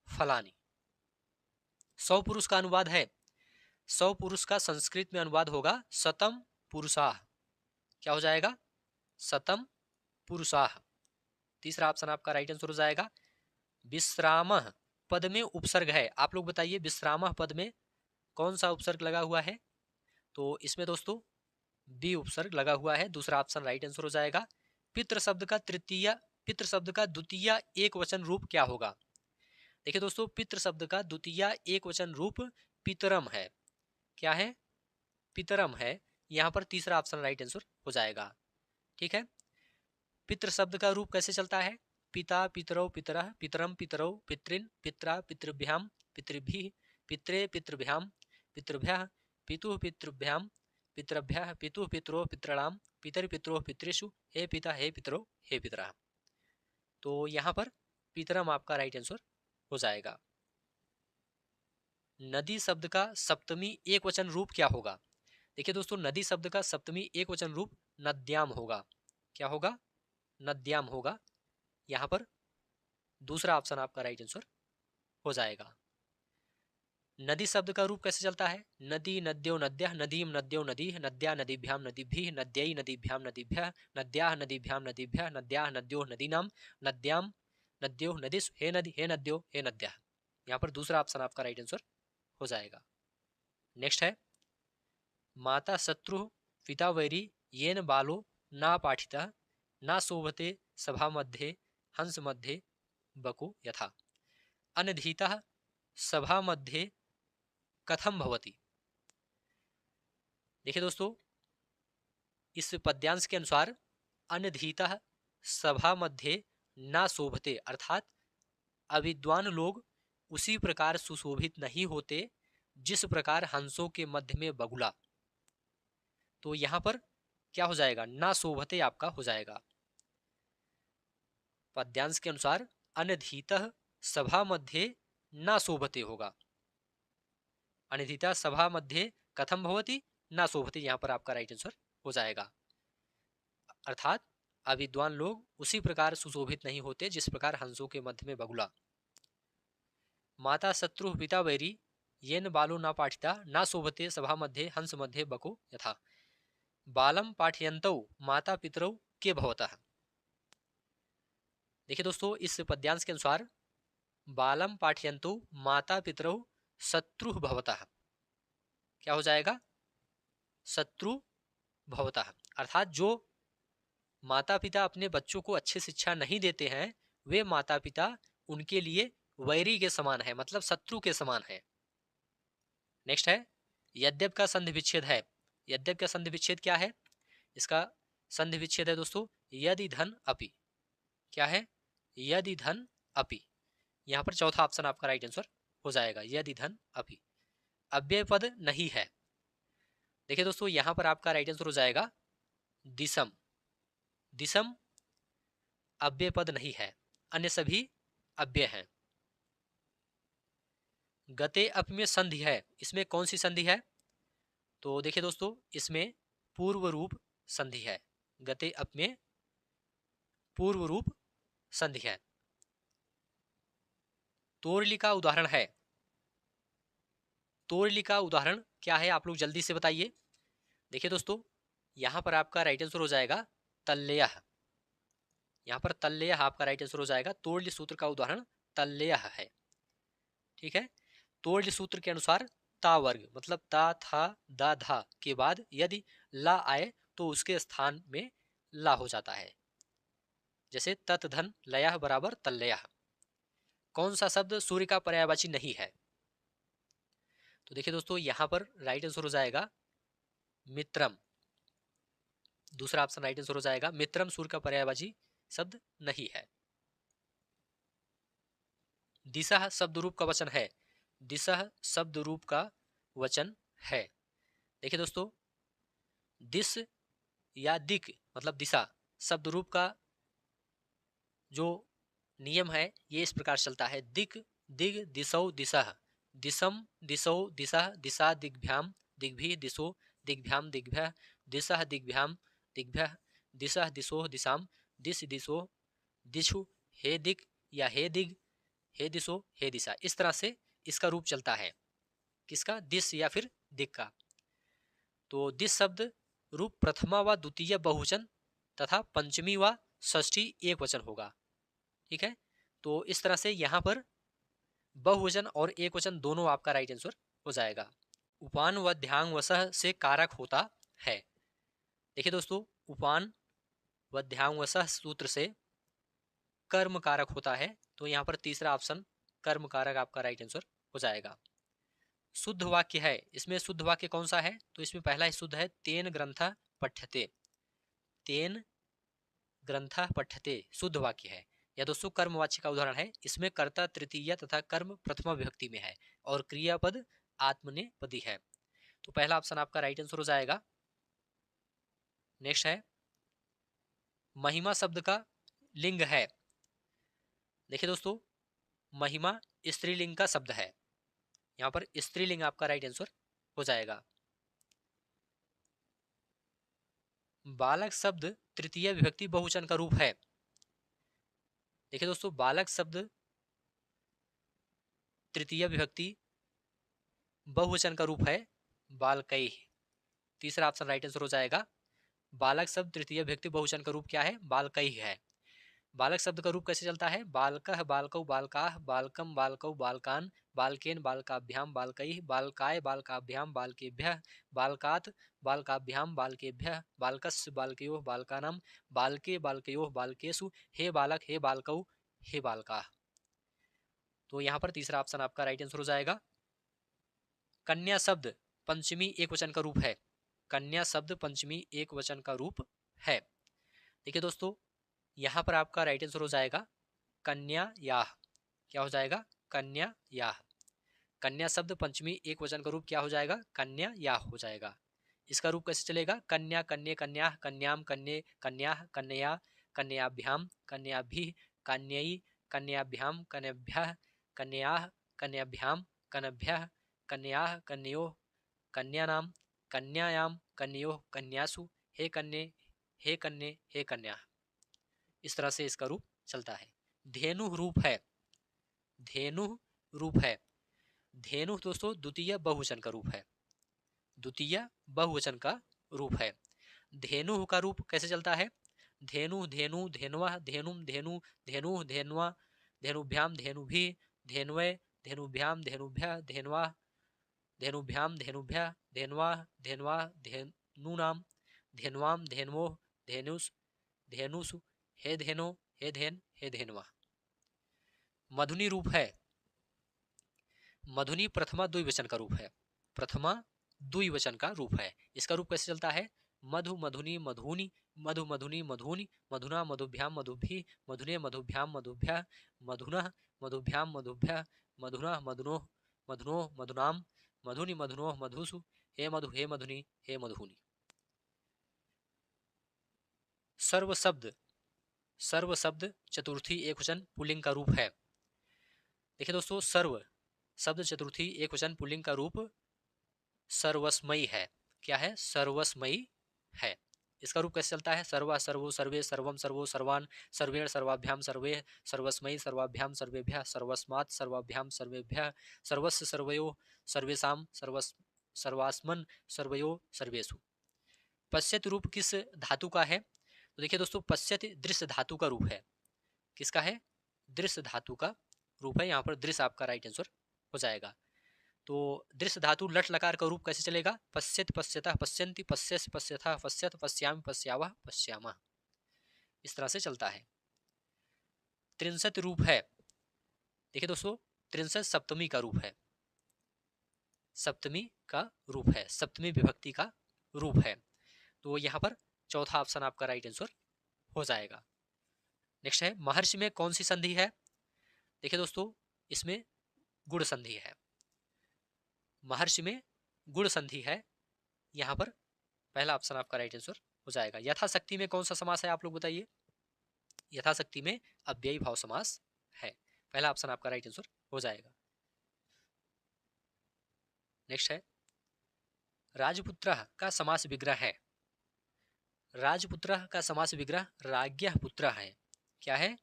फलानि। 100 पुरुष का अनुवाद है। 100 पुरुष का संस्कृत में अनुवाद होगा शतम पुरुषाः। क्या हो जाएगा? शतम पुरुषाः। तीसरा ऑप्शन आपका राइट आंसर हो जाएगा विश्रामः पद में उपसर्ग है। आप लोग बताइए, विश्रामः पद में कौन सा उपसर्ग लगा हुआ है? तो इसमें दोस्तों बी उपसर्ग लगा हुआ है। दूसरा ऑप्शन राइट आंसर हो जाएगा। पितृ शब्द का द्वितीय एक वचन रूप क्या होगा? देखिए दोस्तों, पितृ शब्द का द्वितीय एक वचन रूप पितरम है। क्या है? पितरम है। यहाँ पर तीसरा ऑप्शन राइट आंसर हो जाएगा। ठीक है, पितृ शब्द का रूप कैसे चलता है? पिता पितरौ पितरः पितरम पितरौ पितृन पित्रा पितृभ्याम पितृभिः पित्रे पितृभ्याम पितृभ्यः पितुः पितृभ्याम पितृभ्यः पितुः पितरो पितॄणाम पितर पितरो पितृषु हे पिता हे पितरो हे पितरः। तो यहाँ पर पितरम आपका राइट आंसर हो जाएगा। नदी शब्द का सप्तमी एक वचन रूप क्या होगा? देखिए दोस्तों, नदी शब्द का सप्तमी एक वचन रूप नद्याम होगा। क्या होगा? नद्याम होगा। यहाँ पर दूसरा ऑप्शन आपका राइट आंसर हो जाएगा। नदी शब्द का रूप कैसे चलता है? नदी नद्यो नद्यः नदीम नद्यो नदीः नद्या नदीभ्याम नदीभिः नद्यै नदीभ्याम नदीभ्यः नद्याः नदीभ्याम नदीभ्यः नद्याः नद्योः नदीनाम नद्याम नद्योः नदीषु हे नदी हे नद्यो हे नद्यः। यहाँ पर दूसरा ऑप्शन आपका राइट आंसर हो जाएगा। नेक्स्ट है, माता शत्रु पिता वैरी येन बालो ना पाठितः ना शोभते सभा मध्ये हंस मध्ये बको यथा। अनधीतः सभा मध्ये कथम भवति। देखिए दोस्तों, इस पद्यांश के अनुसार अनधीतः सभा मध्ये ना शोभते, अर्थात अविद्वान लोग उसी प्रकार सुशोभित नहीं होते जिस प्रकार हंसों के मध्य में बगुला। तो यहां पर क्या हो जाएगा, ना शोभते आपका हो जाएगा। पद्यांश के अनुसार अनधीतः सभा मध्ये ना शोभते होगा। अनधीतः सभा मध्ये कथम भवति, ना शोभते, यहां पर आपका राइट आंसर हो जाएगा। अर्थात अविद्वान लोग उसी प्रकार सुशोभित नहीं होते जिस प्रकार हंसों के मध्य में बगुला। माता शत्रु पिता वैरी येन बालो ना पाठिता ना शोभते सभा मध्ये हंस मध्ये बको यथा। बालम पाठयन्तौ माता पितरौ के भवतः। देखिए दोस्तों, इस पद्यांश के अनुसार बालम पाठयन्तौ माता पितरौ शत्रु भवतः, क्या हो जाएगा, शत्रु भवतः। अर्थात जो माता पिता अपने बच्चों को अच्छी शिक्षा नहीं देते हैं, वे माता पिता उनके लिए वैरी के समान है, मतलब शत्रु के समान है। नेक्स्ट है यद्यप का संधि विच्छेद है। यद्यप का संधि विच्छेद क्या है, इसका संधि विच्छेद है दोस्तों यदि धन अपि। क्या है, यदि धन अपि। यहां पर चौथा ऑप्शन आपका राइट आंसर हो जाएगा, यदि धन अपि। अव्यय पद नहीं है। देखिए दोस्तों, यहां पर आपका राइट आंसर हो जाएगा दिसम। दिसम अव्यय पद नहीं है, अन्य सभी अव्यय हैं। गते अप में संधि है, इसमें कौन सी संधि है, तो देखिए दोस्तों, इसमें पूर्व रूप संधि है। गते अप में पूर्व रूप संधि है। तोरली का उदाहरण है। तोरली का उदाहरण क्या है, आप लोग जल्दी से बताइए। देखिए दोस्तों, यहां पर आपका राइट आंसर हो जाएगा तल्लेयः। यहां पर तल्लेयः आपका राइट आंसर हो जाएगा। तोरली सूत्र का उदाहरण तल्लेयः है। ठीक है, तोरली सूत्र के अनुसार ता वर्ग मतलब ता था दा धा के बाद यदि ला आए तो उसके स्थान में ला हो जाता है। जैसे तत धन लयः बराबर तल्लेयः। कौन सा शब्द सूर्य का पर्यायवाची नहीं है, तो देखिए दोस्तों, यहां पर राइट आंसर हो जाएगा मित्रम। दूसरा ऑप्शन राइट आंसर हो जाएगा मित्रम सूर्य का पर्यायवाची शब्द नहीं है। दिशा शब्द रूप का वचन है। दिशा शब्द रूप का वचन है। देखिए दोस्तों, दिस या दिक मतलब दिशा शब्द रूप का जो नियम है ये इस प्रकार चलता है। दिक दिग दिशौ दिशा, दिशम दिशौ दिशा, दिशा दिग्भ्याम दिग्भि दिशो दिग्भ्याम दिग्भ्य, दिशा दिग्भ्याम दिग्भ्य, दिशा दिशो दिशाम, दिश दिशो दिशु, हे दिक या हे दिग, हे दिशो हे दिशा। इस तरह से इसका रूप चलता है। किसका, दिश या फिर दिक का। तो दिश शब्द रूप प्रथमा व द्वितीय बहुवचन तथा पंचमी व षष्ठी एक वचन होगा। ठीक है, तो इस तरह से यहां पर बहुवचन और एक वचन दोनों आपका राइट आंसर हो जाएगा। उपान व ध्यांग वसह से कारक होता है। देखिए दोस्तों, उपान व ध्यांग वसह सूत्र से कर्म कारक होता है, तो यहां पर तीसरा ऑप्शन कर्म कारक आपका राइट आंसर हो जाएगा। शुद्ध वाक्य है, इसमें शुद्ध वाक्य कौन सा है, तो इसमें पहला ही शुद्ध है तेन ग्रंथ पठ्यते। तेन ग्रंथ पठ्यते शुद्ध वाक्य है। यह दोस्तों कर्मवाच्य का उदाहरण है। इसमें कर्ता तृतीय तथा कर्म प्रथमा विभक्ति में है और क्रियापद आत्मनेपदी है। तो पहला ऑप्शन आपका राइट आंसर हो जाएगा। नेक्स्ट है महिमा शब्द का लिंग है। देखिए दोस्तों, महिमा स्त्रीलिंग का शब्द है। यहां पर स्त्रीलिंग आपका राइट आंसर हो जाएगा। बालक शब्द तृतीय विभक्ति बहुवचन का रूप है। देखिए दोस्तों, बालक शब्द तृतीय विभक्ति बहुवचन का रूप है बालकई। तीसरा ऑप्शन राइट आंसर हो जाएगा। बालक शब्द तृतीय विभक्ति बहुवचन का रूप क्या है, बालकई है। बालक शब्द का रूप कैसे चलता है? बालकः बालकौ बालकाः बालकम बालकौ बालकान बालकेन बालकाभ्याम बालकैः बालकाय बालकाभ्याम बालकेभ्यः बालकात् बालकाभ्याम बालकेभ्यः बालकस्य बालकयोः बालकानां बालके बालकयोः बालकेषु हे बालक हे बालकौ हे बालकाः। तो यहाँ पर तीसरा ऑप्शन आपका राइट आंसर हो जाएगा। कन्या शब्द पंचमी एक वचन का रूप है। कन्या शब्द पंचमी एक वचन का रूप है। देखिए दोस्तों, यहाँ पर आपका राइट आंसर हो जाएगा कन्या याह। क्या हो जाएगा? कन्या याह। कन्या शब्द पंचमी एक वचन का रूप क्या हो जाएगा? कन्या याह हो जाएगा। इसका रूप कैसे चलेगा? कन्या कन्ये कन्याः कन्याम कन्ये कन्याः कन्या कन्याभ्याम कन्याभिः कन्यई कन्याभ्याम कन्याभ्यः कन्याः कन्याभ्याम कन्याभ्यः कन्याः कन्योः कन्यानाम कन्यायाम कन्योः कन्यासु हे कन्ये हे कन्ये हे कन्या। इस तरह से इसका रूप चलता है। धेनु रूप है। धेनु रूप है। धेनु दोस्तों द्वितीय बहुवचन का रूप है। द्वितीय बहुवचन का रूप है। धेनु का रूप कैसे चलता है? धेनु धेनु धेनुवा धेनुम धेनु धेनु धेनुवा धेनुभ्याम धेनुभि धेन्वे धेनुभ्याम धेनुभ्य धेनवा धेनुभ्याम धेनुभ्य धेनवा धेनवा धेनूनाम धेनवाम धेनवो धेनुष धेनुषु हे धेनो हे धेन हे धेनवा। मधुनी रूप है। मधुनी प्रथमा द्विवचन का रूप है। प्रथमा द्विवचन का रूप है। इसका रूप कैसे चलता है? मधु मधुनी मधुनी मधु मधुनी मधुनी मधुना मधुभ्याम मधुभि मधुने मधुभ्याम मधुभ्य मधुनः मधुभ्याम मधुभ्य मधुना मधुनो मधुनो मधुनाम मधुनि मधुनो मधुसु हे मधु हे मधुनी हे मधुनी। सर्व शब्द सर्व शब्द चतुर्थी एक वचन पुल्लिंग का रूप है। देखिए दोस्तों, सर्व शब्द चतुर्थी एक वचन पुल्लिंग का रूप सर्वस्मयी है। क्या है? सर्वस्मयी है। इसका रूप कैसे चलता है? सर्वा सर्वो सर्वे सर्वम सर्वो सर्वान सर्वेण सर्वाभ्याम सर्वे सर्वस्मयी सर्वाभ्याम सर्वेभ्यः सर्वस्मात् सर्वाभ्याम सर्वेभ्यः सर्वस्य सर्वयो सर्वेषाम सर्वास्मन् सर्वयो सर्वेषु। पश्यति रूप किस धातु का है? तो देखिए दोस्तों, पश्यति दृश्य धातु का रूप है। किसका है? दृश्य धातु का रूप है। यहाँ पर दृश्य आपका राइट आंसर हो जाएगा। तो दृश्य धातु लट लकार का रूप कैसे चलेगा? पश्यति पश्यतः पश्यन्ति पश्यसि पश्यथः पश्यत पश्यामि पश्यावः पश्यामः। इस तरह से चलता है। त्रिंशत रूप है। देखिए दोस्तों, त्रिंशत सप्तमी का रूप है। सप्तमी का रूप है। सप्तमी विभक्ति का रूप है। तो यहाँ पर चौथा ऑप्शन आपका राइट आंसर हो जाएगा। नेक्स्ट है, महर्षि में कौन सी संधि है? देखिए दोस्तों, इसमें गुण संधि है। महर्षि में गुण संधि है। यहाँ पर पहला ऑप्शन आपका राइट आंसर हो जाएगा। यथाशक्ति में कौन सा समास है? आप लोग बताइए। यथाशक्ति में अव्ययी भाव समास है। पहला ऑप्शन आपका राइट आंसर हो जाएगा। नेक्स्ट है, राजपुत्र का समास विग्रह है। राजपुत्र का समास विग्रह राज्ञः पुत्र है। क्या है?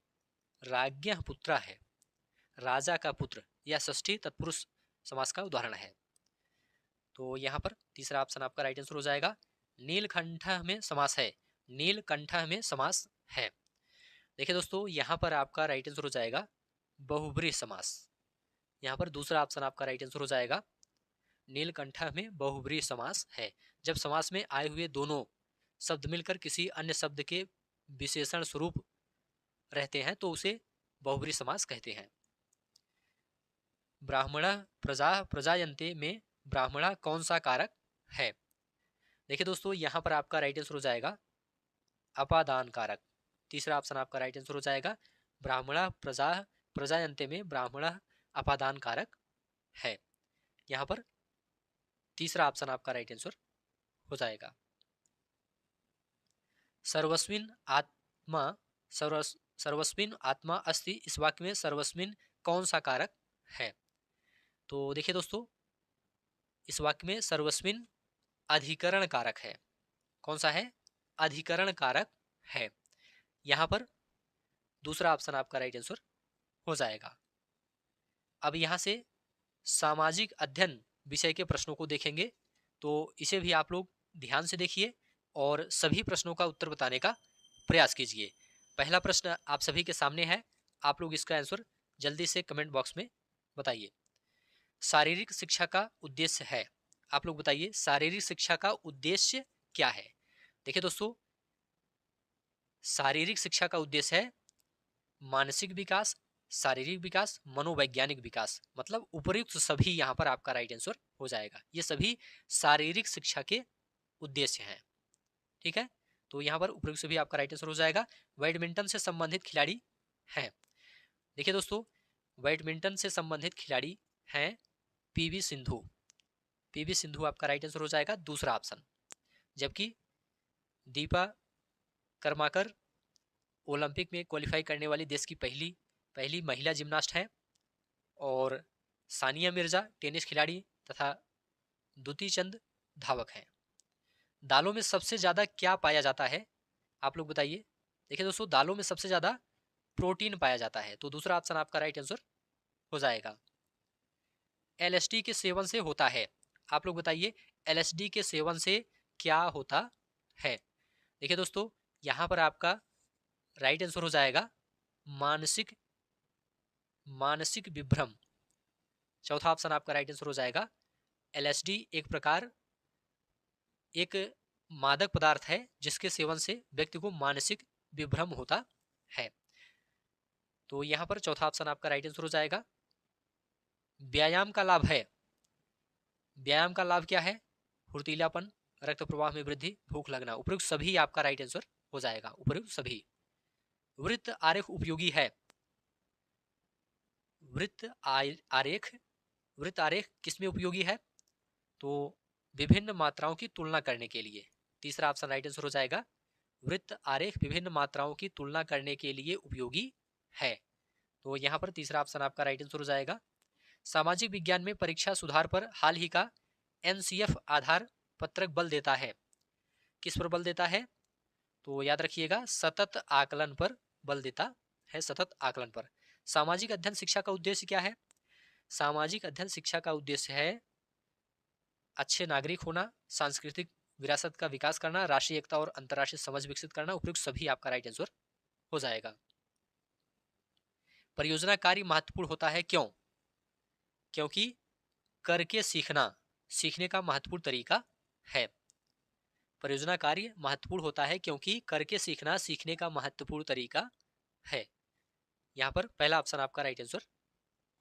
राज्ञः पुत्र है। राजा का पुत्र या षष्ठी तत्पुरुष समास का उदाहरण है। तो यहाँ पर तीसरा ऑप्शन आपका राइट आंसर हो जाएगा। नीलकंठ में समास है। नीलकंठ में समास है। देखिए दोस्तों, यहाँ पर आपका राइट आंसर हो जाएगा बहुब्रीहि समास। यहाँ पर दूसरा ऑप्शन आपका राइट आंसर हो जाएगा। नीलकंठ में बहुब्रीहि समास है। जब समास में आए हुए दोनों शब्द मिलकर किसी अन्य शब्द के विशेषण स्वरूप रहते हैं तो उसे बहुब्रीहि समास कहते हैं। ब्राह्मण प्रजा प्रजायन्ते में ब्राह्मणा कौन सा कारक है? देखिए दोस्तों, यहाँ पर आपका राइट आंसर हो जाएगा अपादान कारक। तीसरा ऑप्शन आपका राइट आंसर हो जाएगा। ब्राह्मणा प्रजा प्रजायन्ते में ब्राह्मणा अपादान कारक है। यहाँ पर तीसरा ऑप्शन आपका राइट आंसर हो जाएगा। सर्वस्मिन आत्मा सर्वस्मिन आत्मा अस्ति, इस वाक्य में सर्वस्मिन कौन सा कारक है? तो देखिए दोस्तों, इस वाक्य में सर्वस्मिन अधिकरण कारक है। कौन सा है? अधिकरण कारक है। यहाँ पर दूसरा ऑप्शन आपका राइट आंसर हो जाएगा। अब यहाँ से सामाजिक अध्ययन विषय के प्रश्नों को देखेंगे, तो इसे भी आप लोग ध्यान से देखिए और सभी प्रश्नों का उत्तर बताने का प्रयास कीजिए। पहला प्रश्न आप सभी के सामने है, आप लोग इसका आंसर जल्दी से कमेंट बॉक्स में बताइए। शारीरिक शिक्षा का उद्देश्य है, आप लोग बताइए शारीरिक शिक्षा का उद्देश्य क्या है। देखिए दोस्तों, शारीरिक शिक्षा का उद्देश्य है मानसिक विकास, शारीरिक विकास, मनोवैज्ञानिक विकास, मतलब उपयुक्त सभी यहाँ पर आपका राइट आंसर हो जाएगा। ये सभी शारीरिक शिक्षा के उद्देश्य हैं, ठीक है। तो यहाँ पर उपयुक्त सभी आपका राइट आंसर हो जाएगा। बैडमिंटन से संबंधित खिलाड़ी हैं, देखिए दोस्तों, बैडमिंटन से संबंधित खिलाड़ी हैं पीवी सिंधु। पीवी सिंधु आपका राइट आंसर हो जाएगा, दूसरा ऑप्शन। जबकि दीपा कर्माकर ओलंपिक में क्वालिफाई करने वाली देश की पहली महिला जिम्नास्ट है। और सानिया मिर्जा टेनिस खिलाड़ी तथा दुती चंद धावक हैं। दालों में सबसे ज्यादा क्या पाया जाता है, आप लोग बताइए। देखिए दोस्तों, दालों में सबसे ज्यादा प्रोटीन पाया जाता है, तो दूसरा ऑप्शन आपका राइट आंसर हो जाएगा। एलएसडी के सेवन से होता है, आप लोग बताइए एलएसडी के सेवन से क्या होता है। देखिए दोस्तों, यहां पर आपका राइट आंसर हो जाएगा मानसिक विभ्रम। चौथा ऑप्शन आपका राइट आंसर हो जाएगा। एलएसडी एक मादक पदार्थ है जिसके सेवन से व्यक्ति को मानसिक विभ्रम होता है। तो यहां पर चौथा ऑप्शन आपका राइट आंसर हो जाएगा। व्यायाम का लाभ है, व्यायाम का लाभ क्या है? फुर्तीलापन, रक्त प्रवाह में वृद्धि, भूख लगना। उपयुक्त सभी आपका राइट आंसर हो जाएगा, उपयुक्त सभी। वृत्त आरेख उपयोगी है, वृत्त आरेख किसमें उपयोगी है? तो विभिन्न मात्राओं की तुलना करने के लिए। तीसरा ऑप्शन राइट आंसर हो जाएगा। वृत्त आरेख विभिन्न मात्राओं की तुलना करने के लिए उपयोगी है, तो यहां पर तीसरा ऑप्शन आपका राइट आंसर हो जाएगा। सामाजिक विज्ञान में परीक्षा सुधार पर हाल ही का एनसीएफ आधार पत्रक बल देता है, किस पर बल देता है? तो याद रखिएगा, सतत आकलन पर बल देता है, सतत आकलन पर। सामाजिक अध्ययन शिक्षा का उद्देश्य क्या है? सामाजिक अध्ययन शिक्षा का उद्देश्य है अच्छे नागरिक होना, सांस्कृतिक विरासत का विकास करना, राष्ट्रीय एकता और अंतर्राष्ट्रीय समझ विकसित करना। उपयुक्त सभी आपका राइट आंसर हो जाएगा। परियोजना कार्य महत्वपूर्ण होता है, क्यों? क्योंकि करके सीखने का महत्वपूर्ण तरीका है। परियोजना कार्य महत्वपूर्ण होता है क्योंकि करके सीखने का महत्वपूर्ण तरीका है। यहां पर पहला ऑप्शन आपका राइट आंसर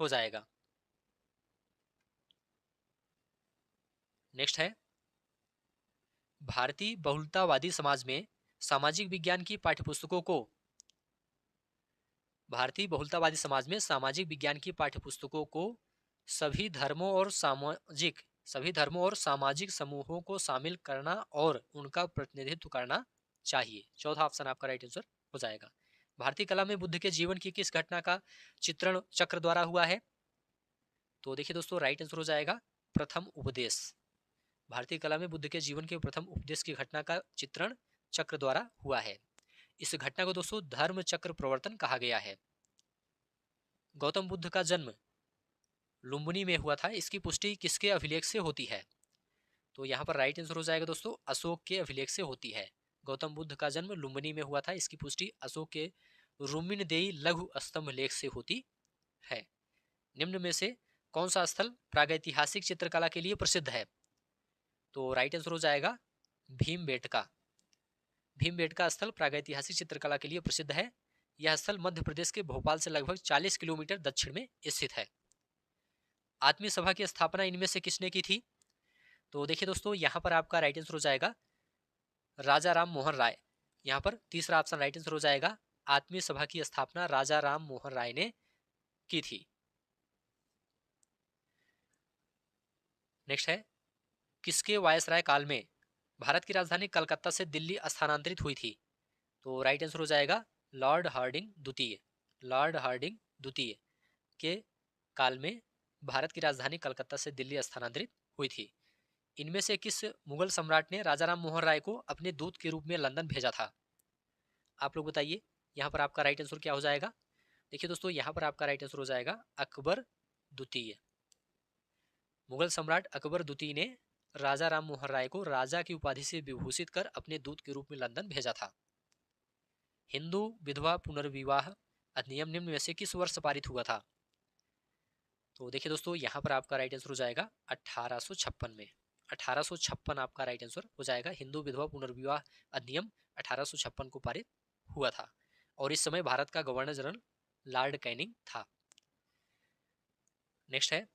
हो जाएगा। नेक्स्ट है, भारतीय बहुलतावादी समाज में सामाजिक विज्ञान की पाठ्यपुस्तकों को, भारतीय बहुलतावादी समाज में सामाजिक विज्ञान की पाठ्यपुस्तकों को सभी धर्मों और सामाजिक समूहों को शामिल करना और उनका प्रतिनिधित्व करना चाहिए। चौथा ऑप्शन आपका राइट आंसर हो जाएगा। भारतीय कला में बुद्ध के जीवन की किस घटना का चित्रण चक्र द्वारा हुआ है? तो देखिए दोस्तों, राइट आंसर हो जाएगा प्रथम उपदेश। भारतीय कला में बुद्ध के जीवन के प्रथम उपदेश की घटना का चित्रण चक्र द्वारा हुआ है। इस घटना को दोस्तों धर्म चक्र प्रवर्तन कहा गया है। गौतम बुद्ध का जन्म लुम्बिनी में हुआ था, इसकी पुष्टि किसके अभिलेख से होती है? तो यहाँ पर राइट आंसर हो जाएगा दोस्तों, अशोक के अभिलेख से होती है। गौतम बुद्ध का जन्म लुम्बिनी में हुआ था, इसकी पुष्टि अशोक के रुमिनदेई लघु स्तंभ लेख से होती है। निम्न में से कौन सा स्थल प्रागैतिहासिक चित्रकला के लिए प्रसिद्ध है? तो राइट आंसर हो जाएगा भीमबेटका। भीमबेटका स्थल प्रागैतिहासिक चित्रकला के लिए प्रसिद्ध है। यह स्थल मध्य प्रदेश के भोपाल से लगभग 40 किलोमीटर दक्षिण में स्थित है। आत्मीय सभा की स्थापना इनमें से किसने की थी? तो देखिए दोस्तों, यहां पर आपका राइट आंसर हो जाएगा राजा राम मोहन राय। यहां पर तीसरा ऑप्शन राइट आंसर हो जाएगा। आत्मीय सभा की स्थापना राजा राम मोहन राय ने की थी। नेक्स्ट है, किसके वायसराय काल में भारत की राजधानी कलकत्ता से दिल्ली स्थानांतरित हुई थी? तो राइट आंसर हो जाएगा लॉर्ड हार्डिंग द्वितीय। लॉर्ड हार्डिंग द्वितीय के काल में भारत की राजधानी कलकत्ता से दिल्ली स्थानांतरित हुई थी। इनमें से किस मुगल सम्राट ने राजा राम मोहन राय को अपने दूत के रूप में लंदन भेजा था? आप लोग बताइए, यहाँ पर आपका राइट आंसर क्या हो जाएगा? देखिए दोस्तों, यहाँ पर आपका राइट आंसर हो जाएगा अकबर द्वितीय। मुगल सम्राट अकबर द्वितीय ने राजा राम मोहन राय को राजा की उपाधि से विभूषित कर अपने दूत के रूप में लंदन भेजा था। हिंदू विधवा पुनर्विवाह अधिनियम निम्न में से किस वर्ष पारित हुआ था? तो देखिए दोस्तों, यहाँ पर आपका राइट आंसर हो जाएगा 1856 में। 1856 आपका राइट आंसर हो जाएगा। हिंदू विधवा पुनर्विवाह अधिनियम 1856 को पारित हुआ था और इस समय भारत का गवर्नर जनरल लॉर्ड कैनिंग था। नेक्स्ट है,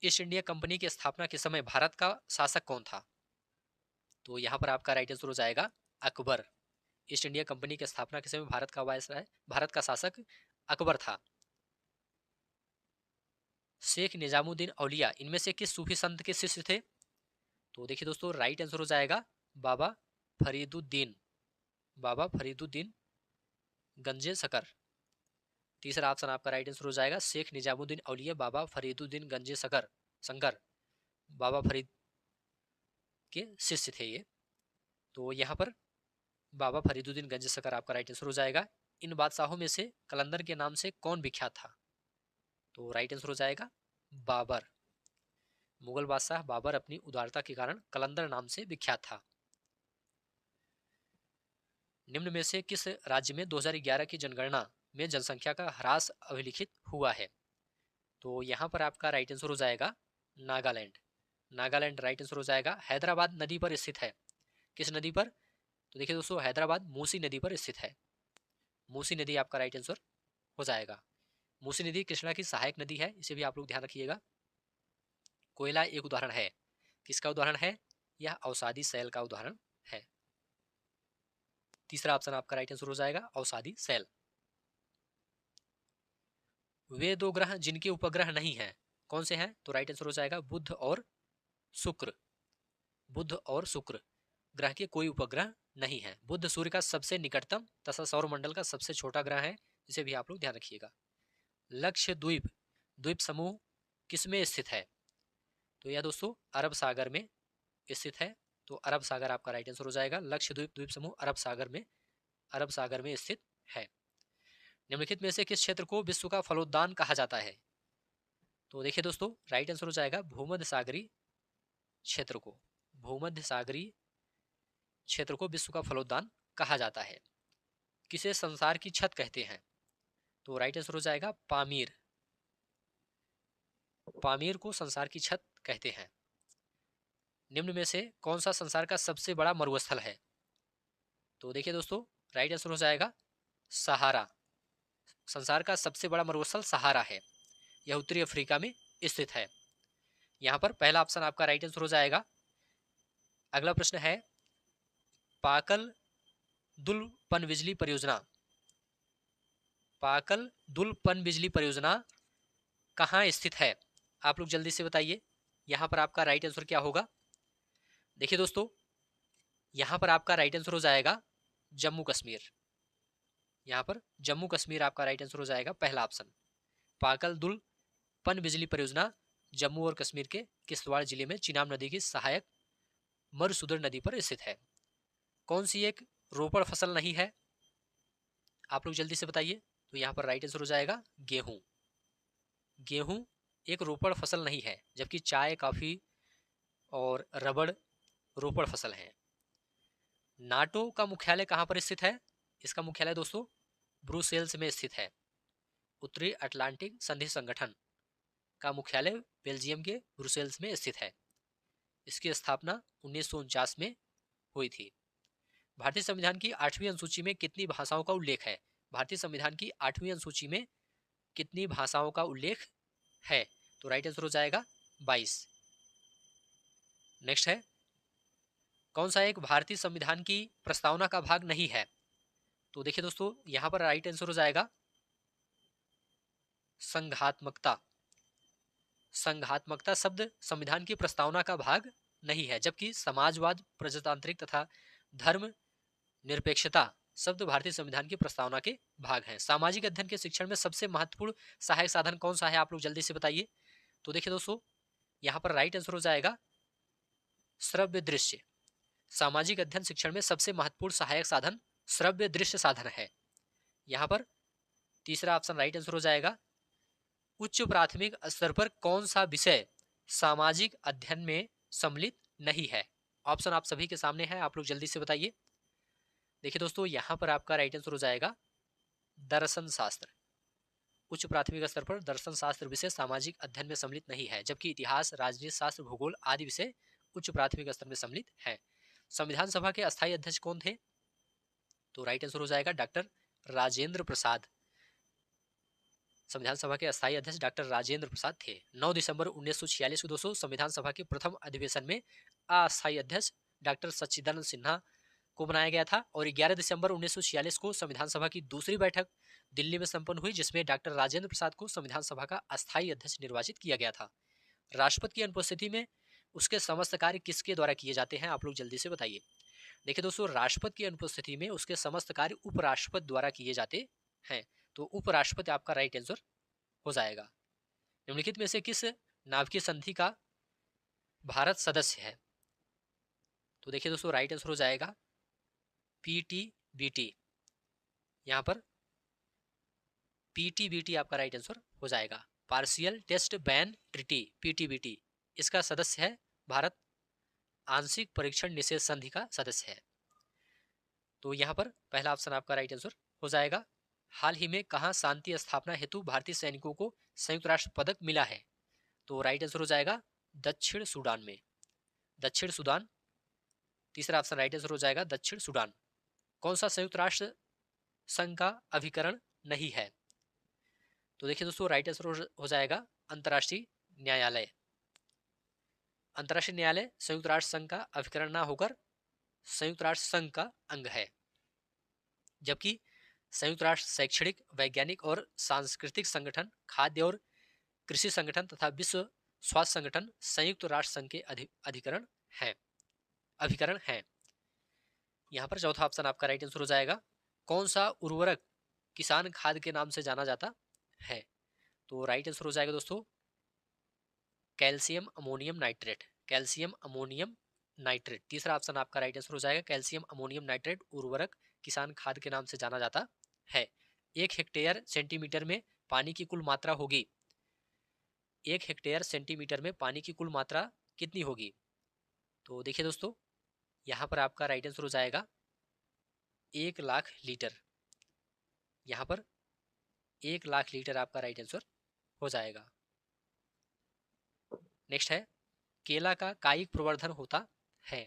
ईस्ट इंडिया कंपनी की स्थापना के समय भारत का शासक कौन था? तो यहाँ पर आपका राइट आंसर हो जाएगा अकबर। ईस्ट इंडिया कंपनी की स्थापना के समय भारत का शासक अकबर था। शेख निजामुद्दीन औलिया इनमें से किस सूफी संत के शिष्य थे? तो देखिए दोस्तों, राइट आंसर हो जाएगा बाबा फरीदुद्दीन। बाबा फरीदुद्दीन गंजे सकर। तीसरा ऑप्शन आपका राइट आंसर हो जाएगा शेख निजामुद्दीन औलिया बाबा फरीदुद्दीन गंजे सकर शंकर बाबा फरीद के शिष्य थे ये। तो यहाँ पर बाबा फरीदुद्दीन गंजे सकर आपका राइट आंसर हो जाएगा। इन बादशाहों में से कलंदर के नाम से कौन विख्यात था? तो राइट आंसर हो जाएगा बाबर। मुगल बादशाह बाबर अपनी उदारता के कारण कलंदर नाम से विख्यात था। निम्न में से किस राज्य में 2011 की जनगणना में जनसंख्या का ह्रास अभिलिखित हुआ है? तो यहाँ पर आपका राइट आंसर हो जाएगा नागालैंड। नागालैंड राइट आंसर हो जाएगा। हैदराबाद नदी पर स्थित है। किस नदी पर? तो देखिए दोस्तों, हैदराबाद मूसी नदी पर स्थित है। मूसी नदी आपका राइट आंसर हो जाएगा। मूसी नदी कृष्णा की सहायक नदी है, इसे भी आप लोग ध्यान रखिएगा। कोयला एक उदाहरण है, किसका उदाहरण है? यह अवसादी सेल का उदाहरण है। तीसरा ऑप्शन आपका राइट आंसर हो जाएगा अवसादी सेल। वे दो ग्रह जिनके उपग्रह नहीं है कौन से हैं? तो राइट आंसर हो जाएगा बुध और शुक्र। बुध और शुक्र ग्रह के कोई उपग्रह नहीं है। बुध सूर्य का सबसे निकटतम तथा सौरमंडल का सबसे छोटा ग्रह है, इसे भी आप लोग ध्यान रखिएगा। लक्षद्वीप द्वीप समूह किसमें स्थित है? तो यह दोस्तों अरब सागर में स्थित है। तो अरब सागर आपका राइट आंसर हो जाएगा। लक्षद्वीप द्वीप समूह अरब सागर में स्थित है। निम्नलिखित में से किस क्षेत्र को विश्व का फलोद्यान कहा जाता है? तो देखिए दोस्तों, राइट आंसर हो जाएगा भूमध्य सागरीय क्षेत्र को। भूमध्य सागरीय क्षेत्र को विश्व का फलोद्यान कहा जाता है। किसे संसार की छत कहते हैं? तो राइट आंसर हो जाएगा पामीर। पामीर को संसार की छत कहते हैं। निम्न में से कौन सा संसार का सबसे बड़ा मरुस्थल है? तो देखिए दोस्तों, राइट आंसर हो जाएगा सहारा। संसार का सबसे बड़ा मरुस्थल सहारा है, यह उत्तरी अफ्रीका में स्थित है। यहां पर पहला ऑप्शन आपका राइट आंसर हो जाएगा। अगला प्रश्न है, पाकल दुल पनबिजली परियोजना पाकल दुल पनबिजली परियोजना कहाँ स्थित है? आप लोग जल्दी से बताइए। यहां पर आपका राइट आंसर क्या होगा? देखिए दोस्तों, यहां पर आपका राइट आंसर हो जाएगा जम्मू कश्मीर। यहां पर जम्मू कश्मीर आपका राइट आंसर हो जाएगा, पहला ऑप्शन। पाकल दुल पन बिजली परियोजना जम्मू और कश्मीर के किश्तवाड़ जिले में चिनाब नदी की सहायक मरुसुदर नदी पर स्थित है। कौन सी एक रोपड़ फसल नहीं है? आप लोग जल्दी से बताइए। तो यहाँ पर राइट आंसर हो जाएगा गेहूं। गेहूं एक रोपड़ फसल नहीं है, जबकि चाय, कॉफी और रबड़ रोपड़ फसल है। नाटो का मुख्यालय कहाँ पर स्थित है? इसका मुख्यालय दोस्तों ब्रुसेल्स में स्थित है। उत्तरी अटलांटिक संधि संगठन का मुख्यालय बेल्जियम के ब्रुसेल्स में स्थित है। इसकी स्थापना 1949 में हुई थी। भारतीय संविधान की 8वीं अनुसूची में कितनी भाषाओं का उल्लेख है? भारतीय संविधान की 8वीं अनुसूची में कितनी भाषाओं का उल्लेख है? तो राइट आंसर हो जाएगा 22। नेक्स्ट है, कौन सा एक भारतीय संविधान की प्रस्तावना का भाग नहीं है? तो देखिए दोस्तों, यहां पर राइट आंसर हो जाएगा संघात्मकता। संघात्मकता शब्द संविधान की प्रस्तावना का भाग नहीं है, जबकि समाजवाद, प्रजातांत्रिक तथा धर्म निरपेक्षता शब्द भारतीय संविधान की प्रस्तावना के भाग हैं। सामाजिक अध्ययन के शिक्षण में सबसे महत्वपूर्ण सहायक साधन कौन सा है? आप लोग जल्दी से बताइए। तो देखिए दोस्तों, यहाँ पर राइट आंसर हो जाएगा श्रव्य दृश्य। सामाजिक अध्ययन शिक्षण में सबसे महत्वपूर्ण सहायक साधन श्रव्य दृश्य साधन है। यहाँ पर तीसरा ऑप्शन राइट आंसर हो जाएगा। उच्च प्राथमिक स्तर पर कौन सा विषय सामाजिक अध्ययन में सम्मिलित नहीं है? ऑप्शन आप सभी के सामने है, आप लोग जल्दी से बताइए। देखिए दोस्तों, यहाँ पर आपका राइट आंसर हो जाएगा दर्शन शास्त्र। उच्च प्राथमिक स्तर पर दर्शन शास्त्र विषय सामाजिक अध्ययन में सम्मिलित नहीं है, जबकि इतिहास, राजनीति शास्त्र, भूगोल आदि विषय उच्च प्राथमिक स्तर में सम्मिलित है। संविधान सभा के अस्थायी अध्यक्ष कौन थे? तो राइट आंसर हो जाएगा डॉक्टर राजेंद्र प्रसाद। संविधान सभा के अस्थायी अध्यक्ष डॉक्टर राजेंद्र प्रसाद थे। 9 दिसंबर 1946 को दोस्तों संविधान सभा के प्रथम अधिवेशन में अस्थायी अध्यक्ष डॉक्टर सच्चिदानंद सिन्हा को बनाया गया था और 11 दिसंबर 1946 को संविधान सभा की दूसरी बैठक दिल्ली में संपन्न हुई, जिसमें डॉक्टर राजेंद्र प्रसाद को संविधान सभा का अस्थायी अध्यक्ष निर्वाचित किया गया था। राष्ट्रपति की अनुपस्थिति में उसके समस्त कार्य किसके द्वारा किए जाते हैं? आप लोग जल्दी से बताइए। देखिए दोस्तों, राष्ट्रपति की अनुपस्थिति में उसके समस्त कार्य उपराष्ट्रपति द्वारा किए जाते हैं, तो उपराष्ट्रपति आपका राइट आंसर हो जाएगा। निम्नलिखित में से किस नाभिकीय संधि का भारत सदस्य है? तो देखिए दोस्तों, राइट आंसर हो जाएगा पीटीबीटी। यहां पर पीटीबीटी आपका राइट आंसर हो जाएगा। पार्शियल टेस्ट बैन ट्रीटी, पीटीबीटी, इसका सदस्य है भारत। आंशिक परीक्षण निषेध संधि का सदस्य है। तो यहां पर पहला ऑप्शन आपका राइट आंसर हो जाएगा। हाल ही में कहां शांति स्थापना हेतु भारतीय सैनिकों को संयुक्त राष्ट्र पदक मिला है? तो राइट आंसर हो जाएगा दक्षिण सूडान में, दक्षिण सूडान। तीसरा ऑप्शन राइट आंसर हो जाएगा दक्षिण सूडान। कौन सा संयुक्त राष्ट्र संघ का अभिकरण नहीं है? तो देखिए दोस्तों, राइट आंसर हो जाएगा अंतर्राष्ट्रीय न्यायालय। अंतर्राष्ट्रीय न्यायालय संयुक्त राष्ट्र संघ का अभिकरण ना होकर संयुक्त राष्ट्र संघ का अंग है, जबकि संयुक्त राष्ट्र शैक्षणिक, वैज्ञानिक और सांस्कृतिक संगठन, खाद्य और कृषि संगठन तथा विश्व स्वास्थ्य संगठन संयुक्त राष्ट्र संघ के अधिकरण है, अभिकरण है। यहाँ पर चौथा ऑप्शन आपका राइट आंसर हो जाएगा। कौन सा उर्वरक किसान खाद के नाम से जाना जाता है? तो राइट आंसर हो जाएगा दोस्तों calcium ammonium nitrate, calcium ammonium nitrate. तीसरा ऑप्शन आपका राइट आंसर हो जाएगा कैल्शियम अमोनियम नाइट्रेट उर्वरक किसान खाद के नाम से जाना जाता है। 1 हेक्टेयर सेंटीमीटर में पानी की कुल मात्रा होगी, 1 हेक्टेयर सेंटीमीटर में पानी की कुल मात्रा कितनी होगी? तो देखिए दोस्तों, यहाँ पर आपका राइट आंसर हो जाएगा 1 लाख लीटर। यहाँ पर 1 लाख लीटर आपका राइट आंसर हो जाएगा। नेक्स्ट है, केला का कायिक प्रवर्धन होता है।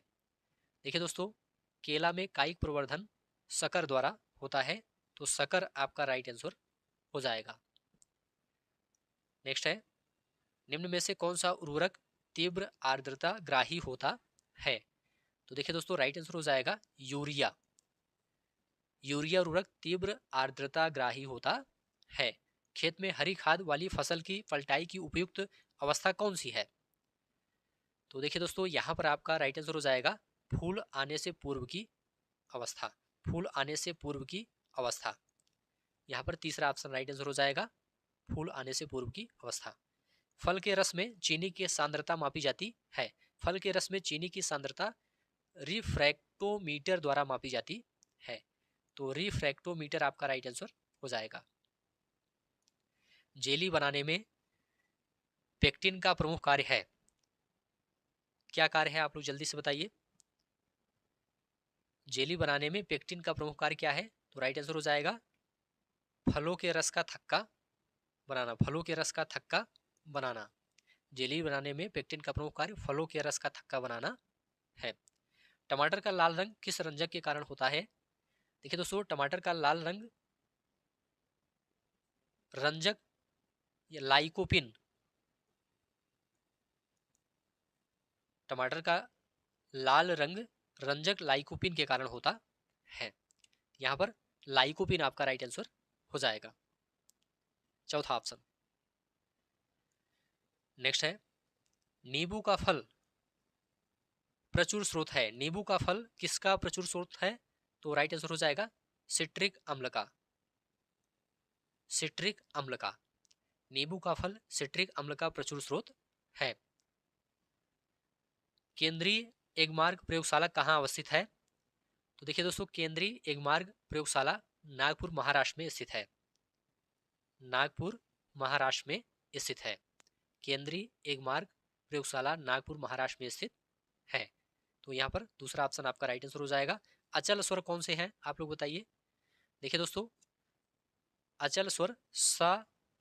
देखिए दोस्तों, केला में कायिक प्रवर्धन शकर द्वारा होता है, तो शकर आपका राइट आंसर हो जाएगा। नेक्स्ट है, निम्न में से कौन सा उर्वरक तीव्र आर्द्रता ग्राही होता है? तो देखिए दोस्तों, राइट आंसर हो जाएगा यूरिया। यूरिया उर्वरक तीव्र आर्द्रता ग्राही होता है। खेत में हरी खाद वाली फसल की पलटाई की उपयुक्त अवस्था कौन सी है? तो देखिए दोस्तों, यहाँ पर आपका राइट आंसर हो जाएगा फूल आने से पूर्व की अवस्था, फूल आने से पूर्व की अवस्था। यहाँ पर तीसरा ऑप्शन राइट आंसर हो जाएगा फूल आने से पूर्व की अवस्था। फल के रस में चीनी की सांद्रता मापी जाती है। फल के रस में चीनी की सांद्रता रिफ्रैक्टोमीटर द्वारा मापी जाती है, तो रिफ्रैक्टोमीटर आपका राइट आंसर हो जाएगा। जेली बनाने में पेक्टिन का प्रमुख कार्य है, क्या कार्य है? आप लोग जल्दी से बताइए। जेली बनाने में पेक्टिन का प्रमुख कार्य क्या है? तो राइट आंसर हो जाएगा फलों के रस का थक्का बनाना, फलों के रस का थक्का बनाना। जेली बनाने में पेक्टिन का प्रमुख कार्य फलों के रस का थक्का बनाना है। टमाटर का लाल रंग किस रंजक के कारण होता है? देखिए दोस्तों, टमाटर का लाल रंग रंजक या लाइकोपिन, टमाटर का लाल रंग रंजक लाइकोपिन के कारण होता है। यहां पर लाइकोपिन आपका राइट आंसर हो जाएगा, चौथा ऑप्शन। नेक्स्ट है, नींबू का फल प्रचुर स्रोत है। नींबू का फल किसका प्रचुर स्रोत है? तो राइट आंसर हो जाएगा सिट्रिक अम्ल का, सिट्रिक अम्ल का। नींबू का फल सिट्रिक अम्ल का प्रचुर स्रोत है। केंद्रीय एगमार्ग प्रयोगशाला कहाँ अवस्थित है? तो देखिए दोस्तों, केंद्रीय एगमार्ग प्रयोगशाला नागपुर महाराष्ट्र में स्थित है, नागपुर महाराष्ट्र में स्थित है। केंद्रीय एगमार्ग प्रयोगशाला नागपुर महाराष्ट्र में स्थित है, तो यहाँ पर दूसरा ऑप्शन आपका राइट आंसर हो जाएगा। अचल स्वर कौन से हैं आप लोग बताइए। देखिए दोस्तों, अचल स्वर स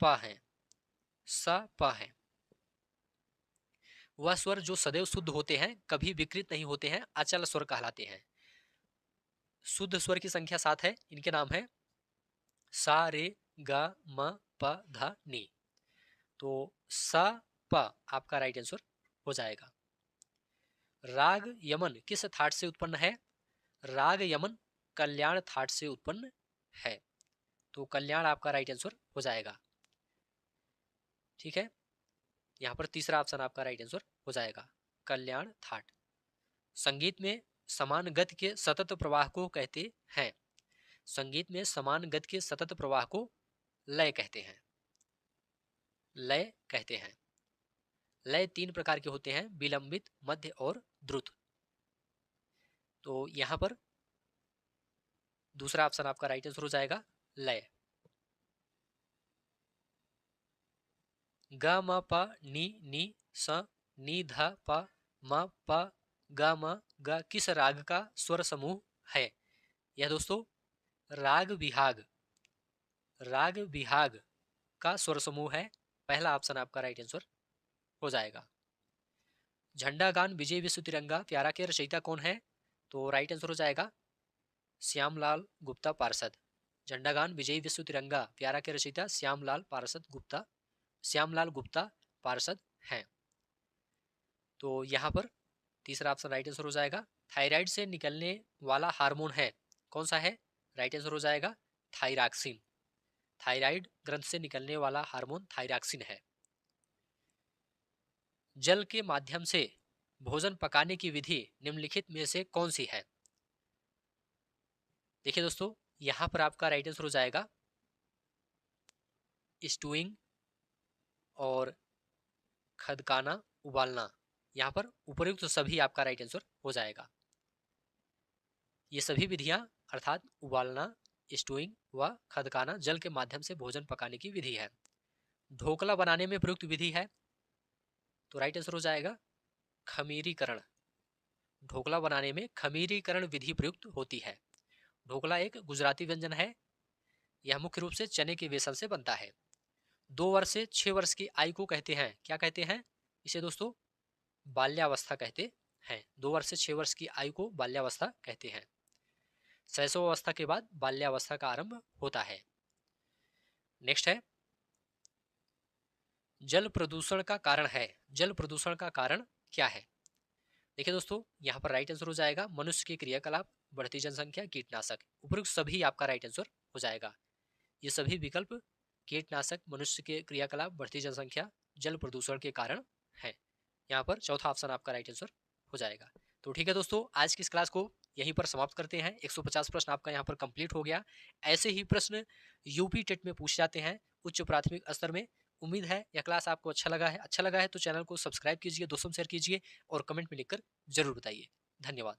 प है, स प है। वह स्वर जो सदैव शुद्ध होते हैं, कभी विकृत नहीं होते हैं, अचल स्वर कहलाते हैं। शुद्ध स्वर की संख्या 7 है, इनके नाम है सा रे ग म प ध नी। तो स प आपका राइट आंसर हो जाएगा। राग यमन किस थाट से उत्पन्न है? राग यमन कल्याण थाट से उत्पन्न है। तो कल्याण आपका राइट आंसर हो जाएगा। ठीक है, यहाँ पर तीसरा ऑप्शन आपका राइट आंसर हो जाएगा, कल्याण थाट। संगीत में समान गति के सतत प्रवाह को कहते हैं। संगीत में समान गति के सतत प्रवाह को लय कहते हैं, लय कहते हैं। लय 3 प्रकार के होते हैं, विलंबित, मध्य और द्रुत। तो यहां पर दूसरा ऑप्शन आपका राइट आंसर हो जाएगा, लय। ग म प नी नी स नी ध प म प ग म ग किस राग का स्वर समूह है? यह दोस्तों राग विहाग, राग विहाग का स्वर समूह है। पहला ऑप्शन आपका राइट आंसर हो जाएगा। झंडा गान विजय विश्व तिरंगा प्यारा के रचयिता कौन है? तो राइट आंसर हो जाएगा श्यामलाल गुप्ता पार्षद। झंडा गान विजय विश्व तिरंगा प्यारा के रचयिता श्यामलाल पार्षद गुप्ता, श्यामलाल गुप्ता पार्षद हैं। तो यहाँ पर तीसरा ऑप्शन राइट आंसर हो जाएगा। थायराइड से निकलने वाला हार्मोन है, कौन सा है? राइट आंसर हो जाएगा थायरॉक्सिन। थायराइड ग्रंथ से निकलने वाला हार्मोन थायरॉक्सिन है। जल के माध्यम से भोजन पकाने की विधि निम्नलिखित में से कौन सी है? देखिए दोस्तों, यहां पर आपका राइट आंसर हो जाएगा स्टूइंग और खदकाना, उबालना। यहां पर उपयुक्त सभी आपका राइट आंसर हो जाएगा। ये सभी विधियां अर्थात उबालना, स्टूइंग व खदकाना जल के माध्यम से भोजन पकाने की विधि है। ढोकला बनाने में प्रयुक्त विधि है, तो राइट आंसर हो जाएगा खमीरीकरण। ढोकला बनाने में खमीरीकरण विधि प्रयुक्त होती है। ढोकला एक गुजराती व्यंजन है। यह मुख्य रूप से चने के बेसन से बनता है। 2 वर्ष से 6 वर्ष की आयु को कहते हैं, क्या कहते हैं इसे दोस्तों? बाल्यावस्था कहते हैं। 2 वर्ष से 6 वर्ष की आयु को बाल्यावस्था कहते हैं। शैशवावस्था के बाद बाल्यावस्था का आरंभ होता है। नेक्स्ट है, जल प्रदूषण का कारण है। जल प्रदूषण का कारण क्या है? देखिए दोस्तों, यहाँ पर राइट आंसर हो जाएगा मनुष्य के क्रियाकलाप, बढ़ती जनसंख्या, कीटनाशक। उपयुक्त सभी आपका राइट आंसर हो जाएगा। ये सभी विकल्प कीटनाशक, मनुष्य के क्रियाकलाप, बढ़ती जनसंख्या, जल प्रदूषण के कारण है। यहाँ पर चौथा ऑप्शन आपका राइट आंसर हो जाएगा। तो ठीक है दोस्तों, आज की इस क्लास को यहीं पर समाप्त करते हैं। 150 प्रश्न आपका यहाँ पर कंप्लीट हो गया। ऐसे ही प्रश्न यूपी टेट में पूछ जाते हैं उच्च प्राथमिक स्तर में। उम्मीद है यह क्लास आपको अच्छा लगा है। अच्छा लगा है तो चैनल को सब्सक्राइब कीजिए, दोस्तों शेयर कीजिए और कमेंट में लिखकर जरूर बताइए। धन्यवाद।